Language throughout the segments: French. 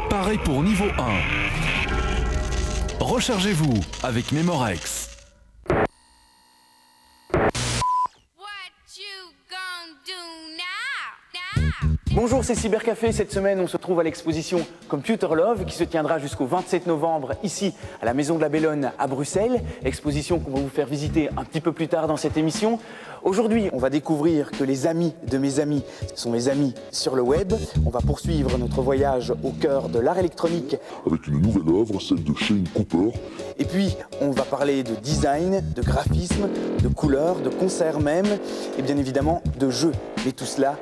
Paré pour niveau 1. Rechargez-vous avec Memorex. Bonjour, c'est Cybercafé. Cette semaine, on se trouve à l'exposition Computer Love qui se tiendra jusqu'au 27 novembre ici à la Maison de la Bellone à Bruxelles. Exposition qu'on va vous faire visiter un petit peu plus tard dans cette émission. Aujourd'hui, on va découvrir que les amis de mes amis sont mes amis sur le web. On va poursuivre notre voyage au cœur de l'art électronique avec une nouvelle œuvre, celle de Shane Cooper. Et puis, on va parler de design, de graphisme, de couleurs, de concerts même, et bien évidemment de jeux. Mais tout cela,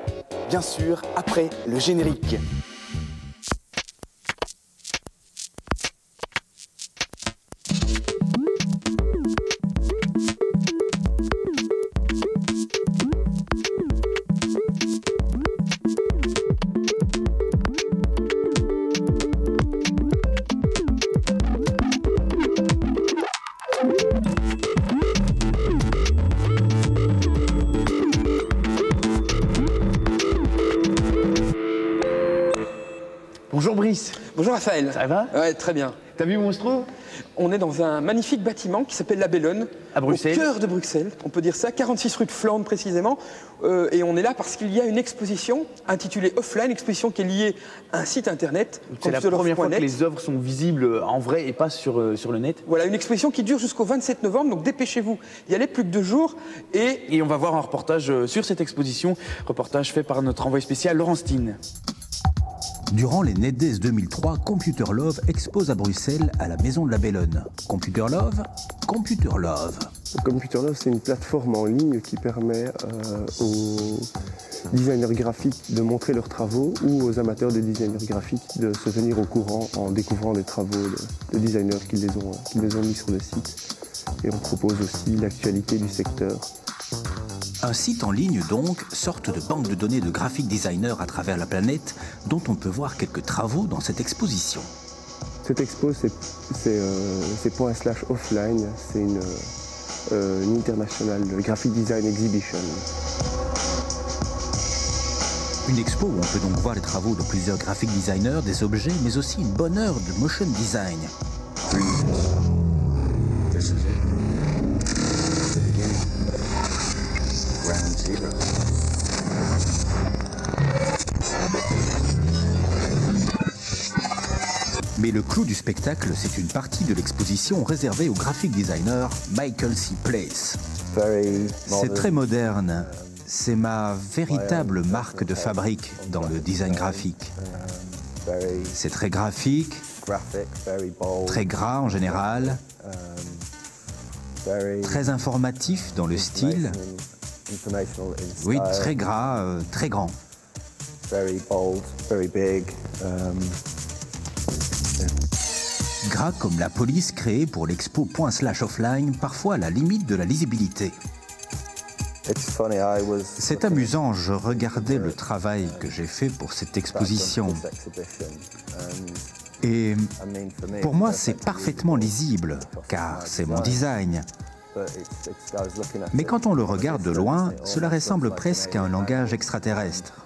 bien sûr, après le générique. Bonjour Brice. Bonjour Raphaël. Ça va? Ouais, très bien. T'as vu où on se trouve? On est dans un magnifique bâtiment qui s'appelle la Bellone, à Bruxelles. Au cœur de Bruxelles, on peut dire ça, 46 rue de Flandre précisément. Et on est là parce qu'il y a une exposition intitulée Offline, exposition qui est liée à un site internet. C'est la première fois que les œuvres sont visibles en vrai et pas sur le net. Voilà, une exposition qui dure jusqu'au 27 novembre, donc dépêchez-vous. Il y a plus que 2 jours. Et on va voir un reportage sur cette exposition, reportage fait par notre envoyé spécial Laurent Steen. Durant les NetDays 2003, Computer Love expose à Bruxelles à la Maison de la Bellone. Computer Love, Computer Love. Computer Love, c'est une plateforme en ligne qui permet aux designers graphiques de montrer leurs travaux ou aux amateurs de designers graphiques de se tenir au courant en découvrant les travaux de designers qui les ont mis sur le site. Et on propose aussi l'actualité du secteur. Un site en ligne donc, sorte de banque de données de graphic designers à travers la planète, dont on peut voir quelques travaux dans cette exposition. Cette expo, c'est ./offline, c'est une International Graphic Design Exhibition. Une expo où on peut donc voir les travaux de plusieurs graphic designers, des objets, mais aussi une bonne heure de motion design. Mais le clou du spectacle, c'est une partie de l'exposition réservée au graphic designer Michael C. Place. C'est très moderne. C'est ma véritable marque de fabrique dans le design graphique. C'est très graphique, très gras en général, très informatif dans le style. Oui, très gras, très grand. Gras comme la police créée pour l'expo ./offline, parfois à la limite de la lisibilité. C'est amusant, je regardais le travail que j'ai fait pour cette exposition. Et pour moi, c'est parfaitement lisible, car c'est mon design. Mais quand on le regarde de loin, cela ressemble presque à un langage extraterrestre.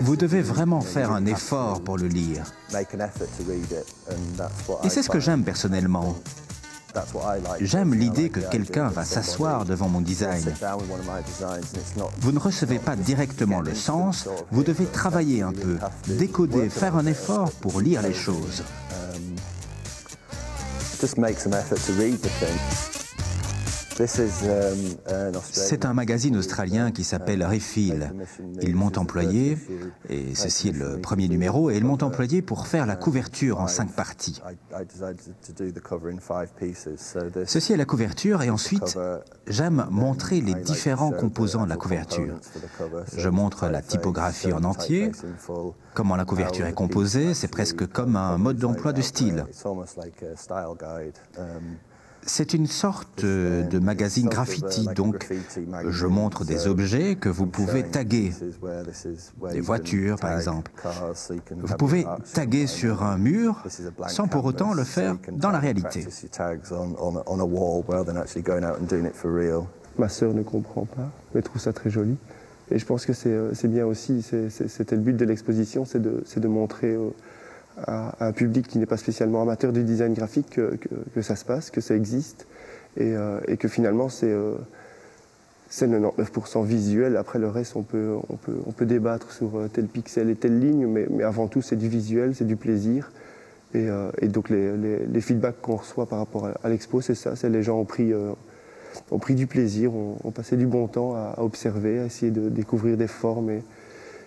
Vous devez vraiment faire un effort pour le lire. Et c'est ce que j'aime personnellement. J'aime l'idée que quelqu'un va s'asseoir devant mon design. Vous ne recevez pas directement le sens, vous devez travailler un peu, décoder, faire un effort pour lire les choses. C'est un magazine australien qui s'appelle Refill. Ils m'ont employé, et ceci est le premier numéro, et ils m'ont employé pour faire la couverture en 5 parties. Ceci est la couverture, et ensuite, j'aime montrer les différents composants de la couverture. Je montre la typographie en entier, comment la couverture est composée, c'est presque comme un mode d'emploi de style. C'est une sorte de magazine graffiti, donc je montre des objets que vous pouvez taguer, des voitures par exemple. Vous pouvez taguer sur un mur sans pour autant le faire dans la réalité. Ma sœur ne comprend pas, mais trouve ça très joli. Et je pense que c'est bien aussi, c'était le but de l'exposition, c'est de montrer à un public qui n'est pas spécialement amateur du design graphique que ça se passe, que ça existe, et que finalement c'est 99% visuel. Après le reste, on peut débattre sur tel pixel et telle ligne, mais avant tout c'est du visuel, c'est du plaisir. Et donc les feedbacks qu'on reçoit par rapport à l'expo, c'est ça, c'est les gens ont pris du plaisir, ont passé du bon temps à observer, à essayer de découvrir des formes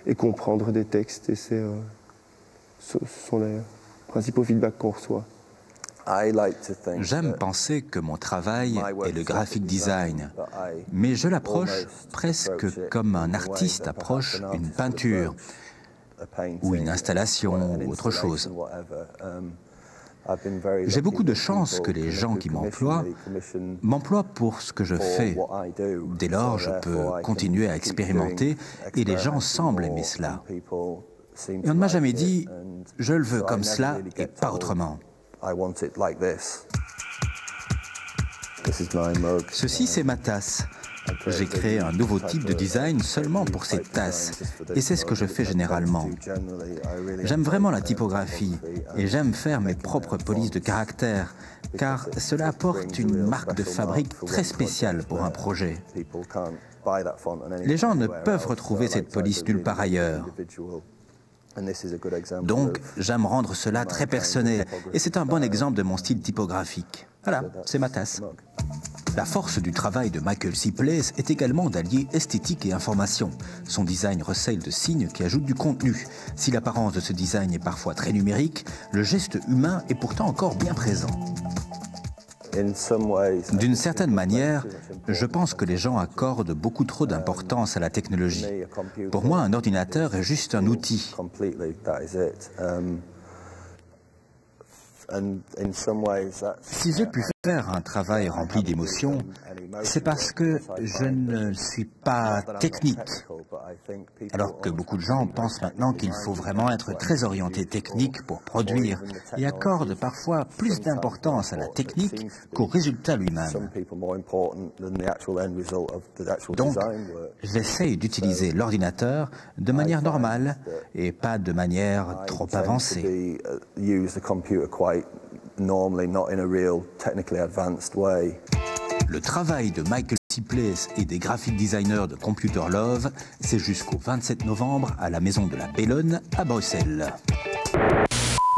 et comprendre des textes. Et ce sont les principaux feedbacks qu'on reçoit. J'aime penser que mon travail est le graphic design, mais je l'approche presque comme un artiste approche une peinture ou une installation ou autre chose. J'ai beaucoup de chance que les gens qui m'emploient pour ce que je fais. Dès lors, je peux continuer à expérimenter et les gens semblent aimer cela. Et on ne m'a jamais dit « je le veux comme cela et pas autrement ». Ceci, c'est ma tasse. J'ai créé un nouveau type de design seulement pour cette tasse, et c'est ce que je fais généralement. J'aime vraiment la typographie, et j'aime faire mes propres polices de caractère, car cela apporte une marque de fabrique très spéciale pour un projet. Les gens ne peuvent retrouver cette police nulle part ailleurs. Donc, j'aime rendre cela très personnel, et c'est un bon exemple de mon style typographique. Voilà, c'est ma tasse. La force du travail de Michael C. Place est également d'allier esthétique et information. Son design recèle de signes qui ajoutent du contenu. Si l'apparence de ce design est parfois très numérique, le geste humain est pourtant encore bien présent. D'une certaine manière, je pense que les gens accordent beaucoup trop d'importance à la technologie. Pour moi, un ordinateur est juste un outil. Si j'ai pu faire un travail rempli d'émotions, c'est parce que je ne suis pas technique. Alors que beaucoup de gens pensent maintenant qu'il faut vraiment être très orienté technique pour produire et accordent parfois plus d'importance à la technique qu'au résultat lui-même. Donc, j'essaye d'utiliser l'ordinateur de manière normale et pas de manière trop avancée. Le travail de Michael C. Place et des graphic designers de Computer Love, c'est jusqu'au 27 novembre à la Maison de la Bellone à Bruxelles.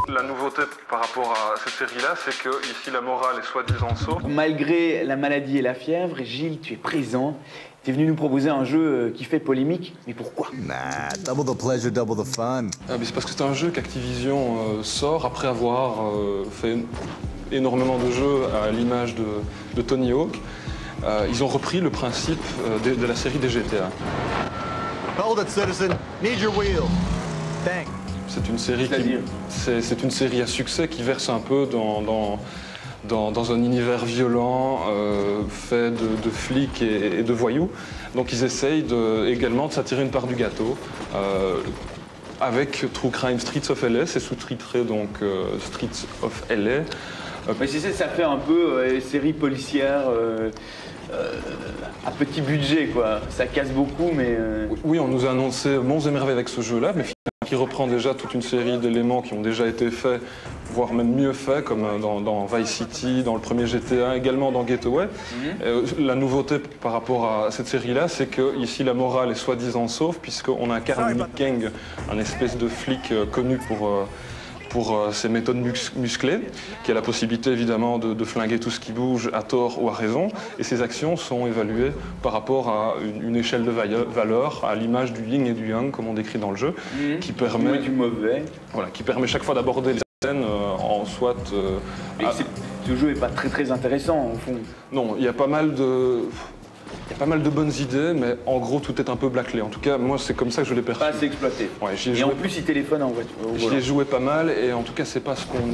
La nouveauté par rapport à cette série-là, c'est que ici la morale est soi-disant sauve. Malgré la maladie et la fièvre, Gilles, tu es présent. Tu es venu nous proposer un jeu qui fait polémique, mais pourquoi? Nah, double the pleasure, double the fun. C'est parce que c'est un jeu qu'Activision sort après avoir fait énormément de jeux à l'image de Tony Hawk. Ils ont repris le principe de la série des GTA. Hold it, citizen. Need your wheel. Thanks. C'est une série à succès qui verse un peu dans un univers violent, fait de flics et de voyous. Donc ils essayent également de s'attirer une part du gâteau. Avec True Crime Streets of LA, c'est sous-titré donc Streets of LA. Mais ça fait un peu série policière à petit budget, quoi. Ça casse beaucoup, mais... Oui, on nous a annoncé monts et merveilles avec ce jeu-là, mais qui reprend déjà toute une série d'éléments qui ont déjà été faits, voire même mieux faits, comme dans Vice City, dans le premier GTA, également dans Getaway. La nouveauté par rapport à cette série-là, c'est que ici la morale est soi-disant sauve, puisqu'on incarne Nick Kang, un espèce de flic connu pour ses méthodes musclées, qui a la possibilité évidemment de flinguer tout ce qui bouge à tort ou à raison, et ses actions sont évaluées par rapport à une échelle de valeur, à l'image du yin et du yang, comme on décrit dans le jeu, qui permet du mauvais. Voilà, qui permet chaque fois d'aborder les scènes en soit... Ce jeu n'est pas très intéressant, au fond. Non, il y a pas mal de bonnes idées, mais en gros, tout est un peu bâclé. En tout cas, moi, c'est comme ça que je l'ai perçu. Pas assez exploité. Ouais, et en plus, il téléphone en voiture. J'y ai joué pas mal, et en tout cas, c'est pas ce qu'on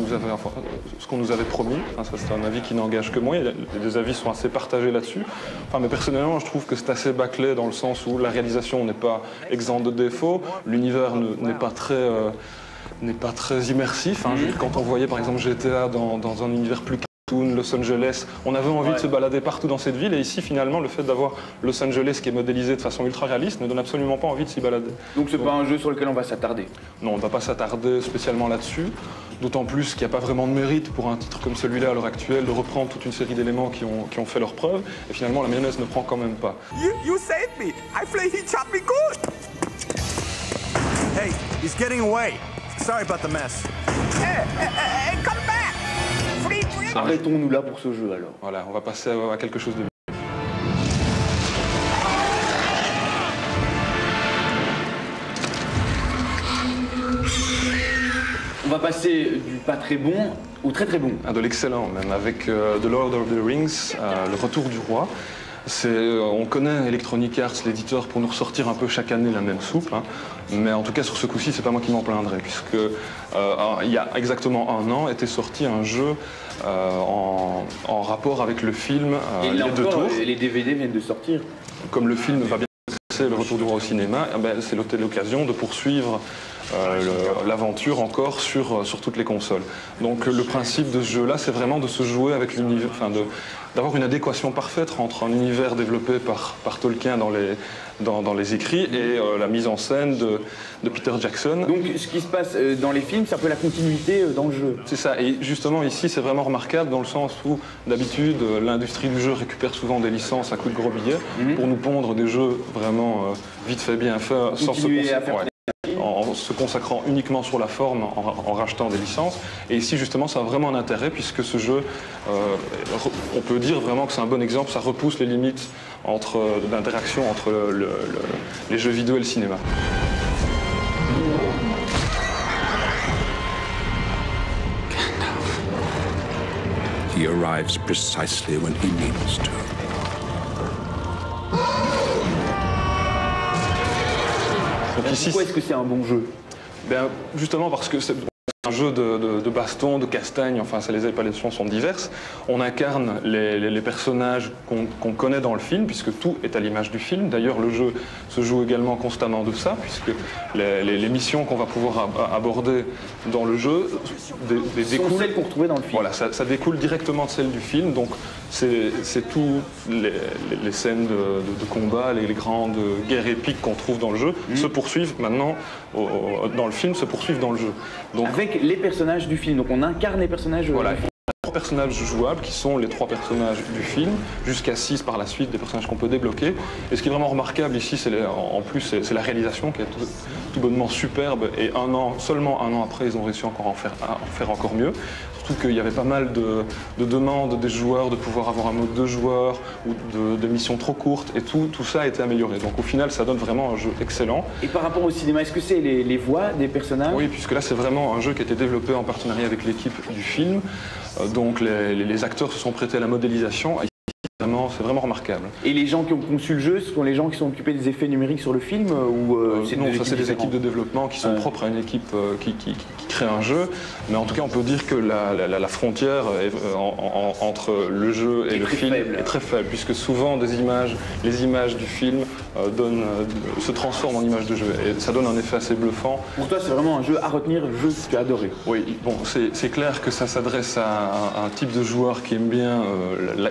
nous avait promis. Enfin, ça, c'est un avis qui n'engage que moi. Les avis sont assez partagés là-dessus. Enfin, mais personnellement, je trouve que c'est assez bâclé dans le sens où la réalisation n'est pas exempte de défauts, l'univers n'est pas très immersif. Quand on voyait, par exemple, GTA dans un univers plus Los Angeles, on avait envie de se balader partout dans cette ville et ici finalement le fait d'avoir Los Angeles qui est modélisé de façon ultra réaliste ne donne absolument pas envie de s'y balader. Donc c'est pas un jeu sur lequel on va s'attarder? Non, on ne va pas s'attarder spécialement là-dessus, d'autant plus qu'il n'y a pas vraiment de mérite pour un titre comme celui-là à l'heure actuelle de reprendre toute une série d'éléments qui ont fait leurs preuves et finalement la mayonnaise ne prend quand même pas. You saved me! I feel he chopped me good! Hey, he's getting away. Sorry about the mess. Hey, come back! Arrêtons-nous là pour ce jeu alors. Voilà, on va passer à quelque chose de mieux. On va passer du pas très bon au très très bon. De l'excellent même, avec The Lord of the Rings, le retour du roi. On connaît Electronic Arts, l'éditeur, pour nous ressortir un peu chaque année la même soupe. Hein. Mais en tout cas, sur ce coup-ci, c'est pas moi qui m'en plaindrai, puisque il y a exactement un an était sorti un jeu en rapport avec le film Et là Les Deux Tours. les DVD viennent de sortir. Comme le film va bien passer, le retour du roi au cinéma, c'est l'occasion de poursuivre l'aventure encore sur toutes les consoles. Donc le principe de ce jeu-là, c'est vraiment de se jouer avec l'univers, d'avoir une adéquation parfaite entre un univers développé par Tolkien dans les écrits et la mise en scène de Peter Jackson. Donc ce qui se passe dans les films, c'est un peu la continuité dans le jeu. C'est ça, et justement ici c'est vraiment remarquable dans le sens où d'habitude l'industrie du jeu récupère souvent des licences à coups de gros billets pour nous pondre des jeux vraiment vite fait, bien fait, en se consacrant uniquement sur la forme, en rachetant des licences. Et ici, justement, ça a vraiment un intérêt, puisque ce jeu, on peut dire vraiment que c'est un bon exemple, ça repousse les limites d'interaction entre les jeux vidéo et le cinéma. He arrives precisely when he needs to. Pourquoi est-ce que c'est un bon jeu? Justement parce que c'est un jeu de baston, de castagne, enfin les appellations sont diverses. On incarne les personnages qu'on connaît dans le film, puisque tout est à l'image du film. D'ailleurs, le jeu se joue également constamment de ça, puisque les missions qu'on va pouvoir aborder dans le jeu découlent celles qu'on retrouvait dans le film. Voilà, ça découle directement de celles du film. Donc c'est tout les scènes de combat, les grandes guerres épiques qu'on trouve dans le jeu se poursuivent maintenant dans le film, se poursuivent dans le jeu. Donc, avec les personnages du film, donc on incarne les personnages. Voilà. Trois personnages jouables qui sont les trois personnages du film, jusqu'à 6 par la suite, des personnages qu'on peut débloquer. Et ce qui est vraiment remarquable ici, en plus, c'est la réalisation qui est tout bonnement superbe. Et seulement un an après, ils ont réussi encore à en faire encore mieux. Surtout qu'il y avait pas mal de demandes des joueurs de pouvoir avoir un mode 2 joueurs ou de missions trop courtes. Et tout ça a été amélioré. Donc au final, ça donne vraiment un jeu excellent. Et par rapport au cinéma, est-ce que c'est les voix des personnages? Oui, puisque là, c'est vraiment un jeu qui a été développé en partenariat avec l'équipe du film. Donc les acteurs se sont prêtés à la modélisation. C'est vraiment remarquable. Et les gens qui ont conçu le jeu, ce sont les gens qui sont occupés des effets numériques sur le film ou non, ça c'est des équipes de développement qui sont propres à une équipe qui crée un jeu. Mais en tout cas, on peut dire que la frontière entre le jeu et le film est très faible, puisque souvent les images du film se transforment en images de jeu. Et ça donne un effet assez bluffant. Pour toi, c'est vraiment un jeu à retenir, un jeu que tu as adoré. Oui, bon, c'est clair que ça s'adresse à un type de joueur qui aime bien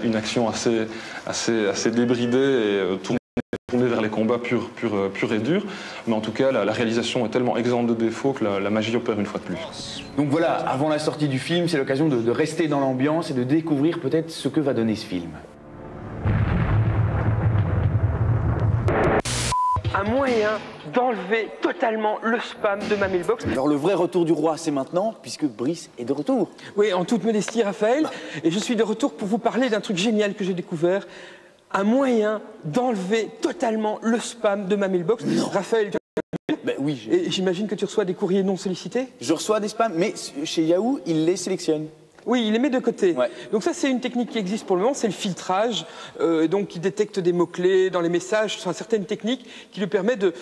une action assez débridée et tournée vers les combats purs et durs. Mais en tout cas, la réalisation est tellement exempte de défauts que la magie opère une fois de plus. Donc voilà, avant la sortie du film, c'est l'occasion de rester dans l'ambiance et de découvrir peut-être ce que va donner ce film. Un moyen d'enlever totalement le spam de ma mailbox. Alors le vrai retour du roi, c'est maintenant, puisque Brice est de retour. Oui, en toute modestie, Raphaël, et je suis de retour pour vous parler d'un truc génial que j'ai découvert. Un moyen d'enlever totalement le spam de ma mailbox. Non. Raphaël, oui. Et j'imagine que tu reçois des courriers non sollicités? Je reçois des spams, mais chez Yahoo, ils les sélectionnent. Oui, il les met de côté. Ouais. Donc ça, c'est une technique qui existe pour le moment, c'est le filtrage, donc qui détecte des mots-clés dans les messages. C'est une certaine technique qui lui permet de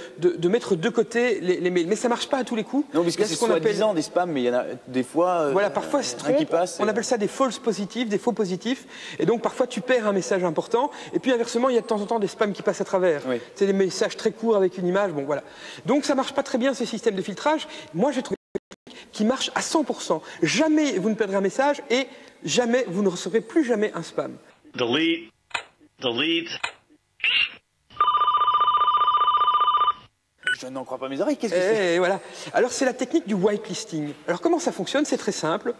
mettre de côté les mails. Mais ça marche pas à tous les coups. Non, puisque c'est soi-disant des spams, mais il y en a des fois voilà, parfois se trompe, on appelle ça des false positifs, des faux positifs. Et donc parfois tu perds un message important. Et puis inversement, il y a de temps en temps des spams qui passent à travers. Oui. C'est des messages très courts avec une image. Bon, voilà. Donc ça marche pas très bien ce système de filtrage. Moi, j'ai trouvé qui marche à 100%. Jamais vous ne perdrez un message et jamais vous ne recevrez plus jamais un spam. Delete. Delete. Je n'en crois pas mes oreilles, qu'est-ce que c'est? Et voilà. Alors c'est la technique du whitelisting. Alors comment ça fonctionne? C'est très simple.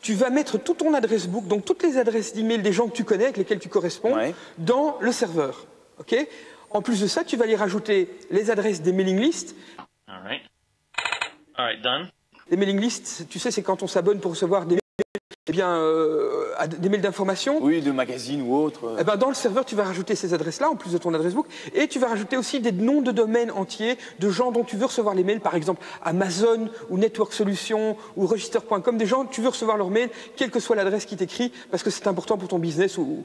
Tu vas mettre tout ton adresse book, donc toutes les adresses d'email des gens que tu connais, avec lesquels tu corresponds, dans le serveur. Okay? En plus de ça, tu vas y rajouter les adresses des mailing lists. All right. All right, done. Les mailing lists, tu sais, c'est quand on s'abonne pour recevoir des mails d'information. Oui, de magazines ou autres. Eh ben, dans le serveur, tu vas rajouter ces adresses-là, en plus de ton adresse book, et tu vas rajouter aussi des noms de domaines entiers de gens dont tu veux recevoir les mails, par exemple Amazon ou Network Solutions ou Register.com, des gens, tu veux recevoir leurs mails, quelle que soit l'adresse qui t'écrit, parce que c'est important pour ton business ou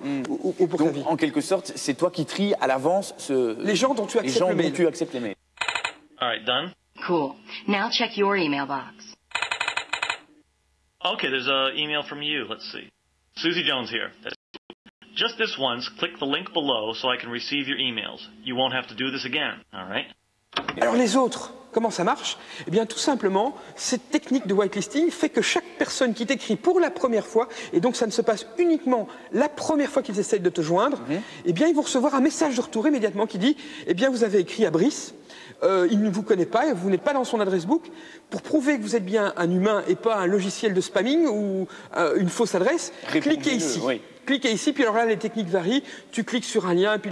pour ta vie. En quelque sorte, c'est toi qui tries à l'avance les gens dont tu acceptes le mail. les mails. All right, done. Cool. Now check your email box. Okay, there's an email from you. Let's see. Susie Jones here. Just this once, click the link below so I can receive your emails. You won't have to do this again, all right? Alors les autres, comment ça marche? Eh bien tout simplement, cette technique de whitelisting fait que chaque personne qui t'écrit pour la première fois, et donc ça ne se passe uniquement la première fois qu'ils essayent de te joindre, eh bien ils vont recevoir un message de retour immédiatement qui dit « Eh bien vous avez écrit à Brice, il ne vous connaît pas, vous n'êtes pas dans son adresse book. Pour prouver que vous êtes bien un humain et pas un logiciel de spamming ou une fausse adresse, cliquez ici. Oui. Cliquez ici, puis alors là, les techniques varient. Tu cliques sur un lien, puis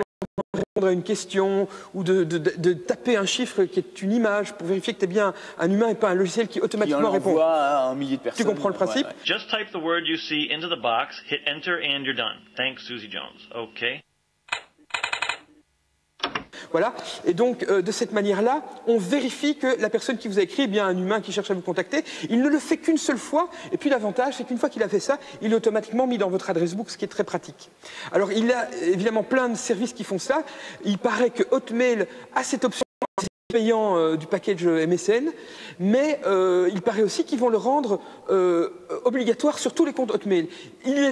répondre à une question ou de taper un chiffre qui est une image pour vérifier que tu es bien un humain et pas un logiciel qui automatiquement répond. À un millier de personnes. Tu comprends le principe? Just type the word you see into the box, hit enter, and you're done. Thanks, Susie Jones. Okay. Voilà, et donc de cette manière-là, on vérifie que la personne qui vous a écrit est bien un humain qui cherche à vous contacter. Il ne le fait qu'une seule fois, et puis l'avantage, c'est qu'une fois qu'il a fait ça, il est automatiquement mis dans votre adresse book, ce qui est très pratique. Alors il y a évidemment plein de services qui font ça. Il paraît que Hotmail a cette option payant du package MSN, mais il paraît aussi qu'ils vont le rendre obligatoire sur tous les comptes Hotmail.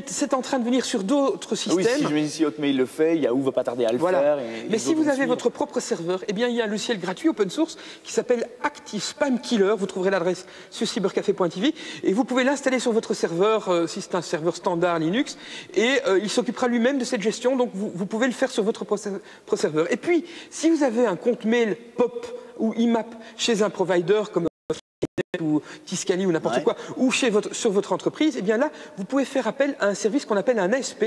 C'est en train de venir sur d'autres systèmes. Oui, si je me dis si Hotmail le fait, Yahoo va pas tarder à le faire. Mais si vous avez votre propre serveur, eh bien il y a un logiciel gratuit open source qui s'appelle Active Spam Killer. Vous trouverez l'adresse sur cybercafé.tv et vous pouvez l'installer sur votre serveur si c'est un serveur standard Linux et il s'occupera lui-même de cette gestion. Donc vous pouvez le faire sur votre propre serveur. Et puis si vous avez un compte mail POP ou IMAP chez un provider comme ou Tiscali ou n'importe quoi, ou sur votre entreprise, eh bien là, vous pouvez faire appel à un service qu'on appelle un ASP.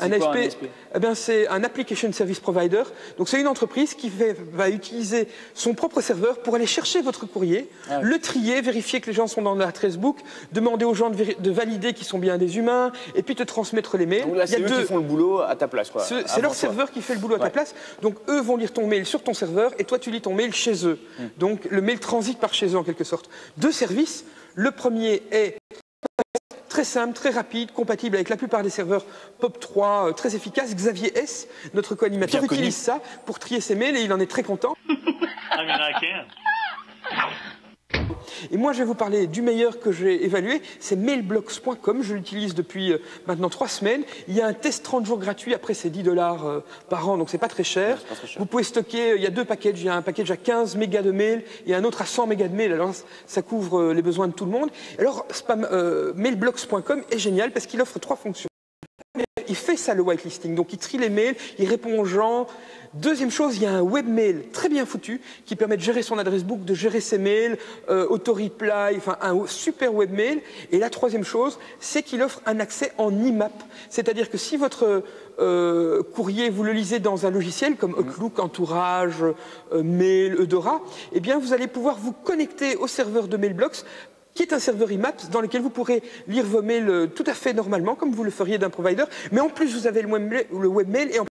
Un ASP, eh bien, c'est un Application Service Provider. Donc c'est une entreprise qui va utiliser son propre serveur pour aller chercher votre courrier, le trier, vérifier que les gens sont dans l'adresse book, demander aux gens de valider qu'ils sont bien des humains, et puis te transmettre les mails. Donc là, c'est eux qui font le boulot à ta place. C'est leur serveur qui fait le boulot à ta place. Donc eux vont lire ton mail sur ton serveur, et toi tu lis ton mail chez eux. Donc le mail transite par chez eux en quelque sorte. Deux services. Le premier est très simple, très rapide, compatible avec la plupart des serveurs POP3, très efficace. Xavier S, notre co-animateur, utilise ça pour trier ses mails et il en est très content. Et moi, je vais vous parler du meilleur que j'ai évalué, c'est mailblocks.com. Je l'utilise depuis maintenant 3 semaines. Il y a un test 30 jours gratuit, après c'est $10 par an, donc c'est pas très cher. Vous pouvez stocker, il y a 2 packages, il y a un package à 15 mégas de mail et un autre à 100 mégas de mail, alors ça couvre les besoins de tout le monde. Alors, mailblocks.com est génial parce qu'il offre 3 fonctions. Il fait ça, le whitelisting, donc il trie les mails, il répond aux gens. Deuxième chose, il y a un webmail très bien foutu qui permet de gérer son adresse book, de gérer ses mails, auto-reply, enfin un super webmail. Et la troisième chose, c'est qu'il offre un accès en IMAP. C'est-à-dire que si votre courrier, vous le lisez dans un logiciel comme Outlook, Entourage, Mail, Eudora, eh bien vous allez pouvoir vous connecter au serveur de Mailblocks, qui est un serveur IMAP dans lequel vous pourrez lire vos mails tout à fait normalement, comme vous le feriez d'un provider. Mais en plus, vous avez le webmail et en plus,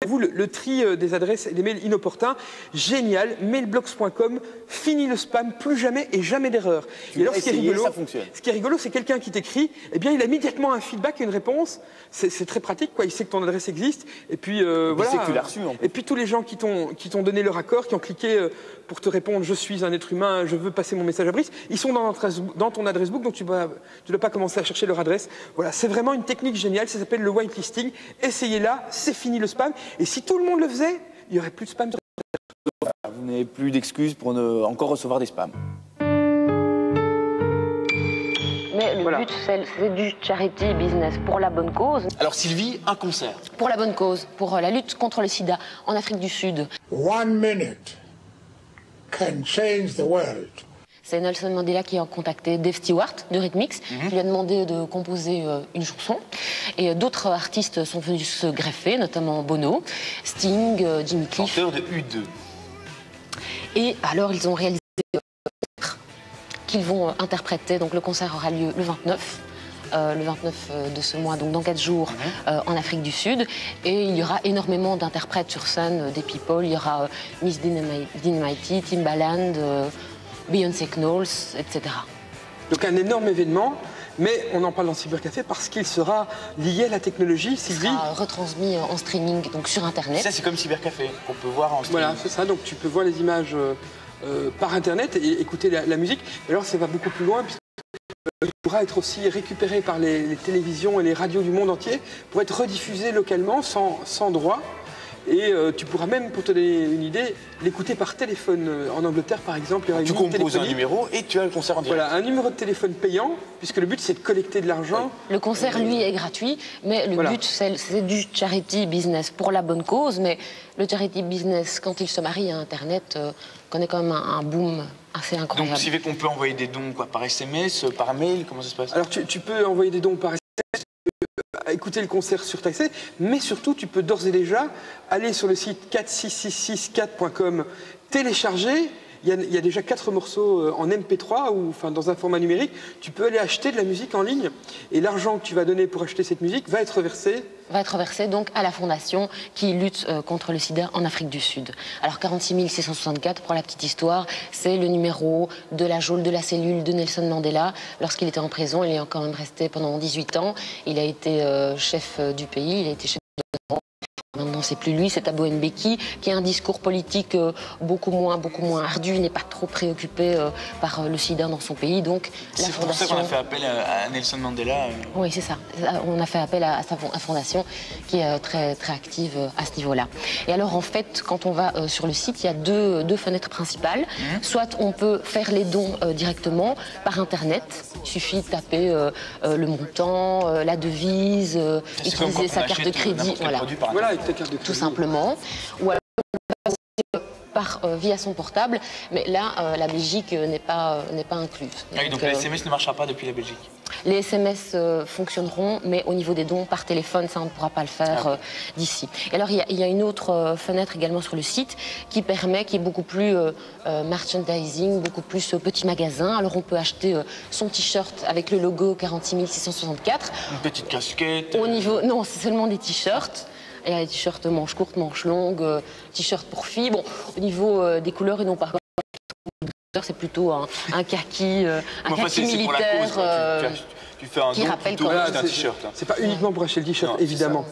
vous le tri des adresses et des mails inopportuns. Génial, mailblocks.com, fini le spam, plus jamais et jamais d'erreur. Et alors, ce qui est rigolo, c'est quelqu'un qui t'écrit, eh bien, il a immédiatement un feedback et une réponse. C'est très pratique, quoi. Il sait que ton adresse existe. Et puis, voilà. Il sait que tu l'as reçu, en plus. Et puis, tous les gens qui t'ont donné leur accord, qui ont cliqué pour te répondre, je suis un être humain, je veux passer mon message à Brice, ils sont dans ton adresse book, donc tu ne dois pas commencer à chercher leur adresse. Voilà, c'est vraiment une technique géniale, ça s'appelle le whitelisting. Essayez-la, c'est fini le spam. Et si tout le monde le faisait, il n'y aurait plus de spam. Vous n'avez plus d'excuses pour encore recevoir des spams. le but, c'est du charity business pour la bonne cause. Alors Sylvie, un concert. Pour la bonne cause, pour la lutte contre le sida en Afrique du Sud. 1 minute can change the world. C'est Nelson Mandela qui a contacté Dave Stewart de Rhythmix, qui lui a demandé de composer une chanson. Et d'autres artistes sont venus se greffer, notamment Bono, Sting, Jimmy Cliff. Chanteur de U2. Et alors ils ont réalisé qu'ils vont interpréter. Donc le concert aura lieu le 29. Le 29 de ce mois, donc dans 4 jours, en Afrique du Sud. Et il y aura énormément d'interprètes sur scène, des people. Il y aura Miss Dynamite, Timbaland, Beyoncé Knowles, etc. Donc un énorme événement, mais on en parle dans Cybercafé parce qu'il sera lié à la technologie. Sylvie. Il sera retransmis en streaming, donc sur Internet. Ça, c'est comme Cybercafé, qu'on peut voir en streaming. Voilà, c'est ça. Donc tu peux voir les images par Internet et écouter la musique. Et alors, ça va beaucoup plus loin, puisque il pourra être aussi récupéré par les télévisions et les radios du monde entier pour être rediffusé localement sans droit. Et tu pourras même, pour te donner une idée, l'écouter par téléphone. En Angleterre, par exemple, il y aura tu composes un numéro et tu as le concert en direct. Voilà, un numéro de téléphone payant, puisque le but, c'est de collecter de l'argent. Le concert, lui, est gratuit, mais le but, c'est du charity business pour la bonne cause. Mais le charity business, quand il se marie à Internet, connaît quand même un boom assez incroyable. Donc, Sylvie, qu'on peut envoyer des dons quoi, par SMS, par mail, comment ça se passe? Alors, tu peux envoyer des dons par SMS. Écouter le concert surtaxé, mais surtout tu peux d'ores et déjà aller sur le site 46664.com, télécharger. Il y a déjà 4 morceaux en MP3 ou enfin, dans un format numérique. Tu peux aller acheter de la musique en ligne et l'argent que tu vas donner pour acheter cette musique va être versé donc à la fondation qui lutte contre le sida en Afrique du Sud. Alors 46 664, pour la petite histoire, c'est le numéro de la geôle, de la cellule de Nelson Mandela. Lorsqu'il était en prison, il est quand même resté pendant 18 ans. Il a été chef du pays, il a été chef de... Maintenant, c'est plus lui, c'est Thabo Mbeki, qui a un discours politique beaucoup moins ardu, il n'est pas trop préoccupé par le sida dans son pays. Donc, la fondation... C'est pour ça qu'on a fait appel à Nelson Mandela. Oui, c'est ça. On a fait appel à sa fondation, qui est très active à ce niveau-là. Et alors, en fait, quand on va sur le site, il y a deux fenêtres principales. Soit on peut faire les dons directement par Internet. Il suffit de taper le montant, la devise, utiliser sa carte de crédit. Voilà. Tout simplement. Ou alors via son portable, mais là, la Belgique n'est pas incluse. Donc les SMS ne marchera pas depuis la Belgique? Les SMS fonctionneront, mais au niveau des dons par téléphone, ça on ne pourra pas le faire d'ici. Et alors, il y a une autre fenêtre également sur le site qui est beaucoup plus merchandising, beaucoup plus petit magasin. Alors, on peut acheter son t-shirt avec le logo 46 664. Une petite casquette. Au niveau... Non, c'est seulement des t-shirts. Il y a des t-shirts manches courtes, manches longues, t-shirts pour filles. Bon, au niveau des couleurs, ils n'ont pas... C'est plutôt un kaki, kaki militaire tu fais un qui rappelle quand même un t-shirt. C'est pas uniquement pour acheter le t-shirt, évidemment.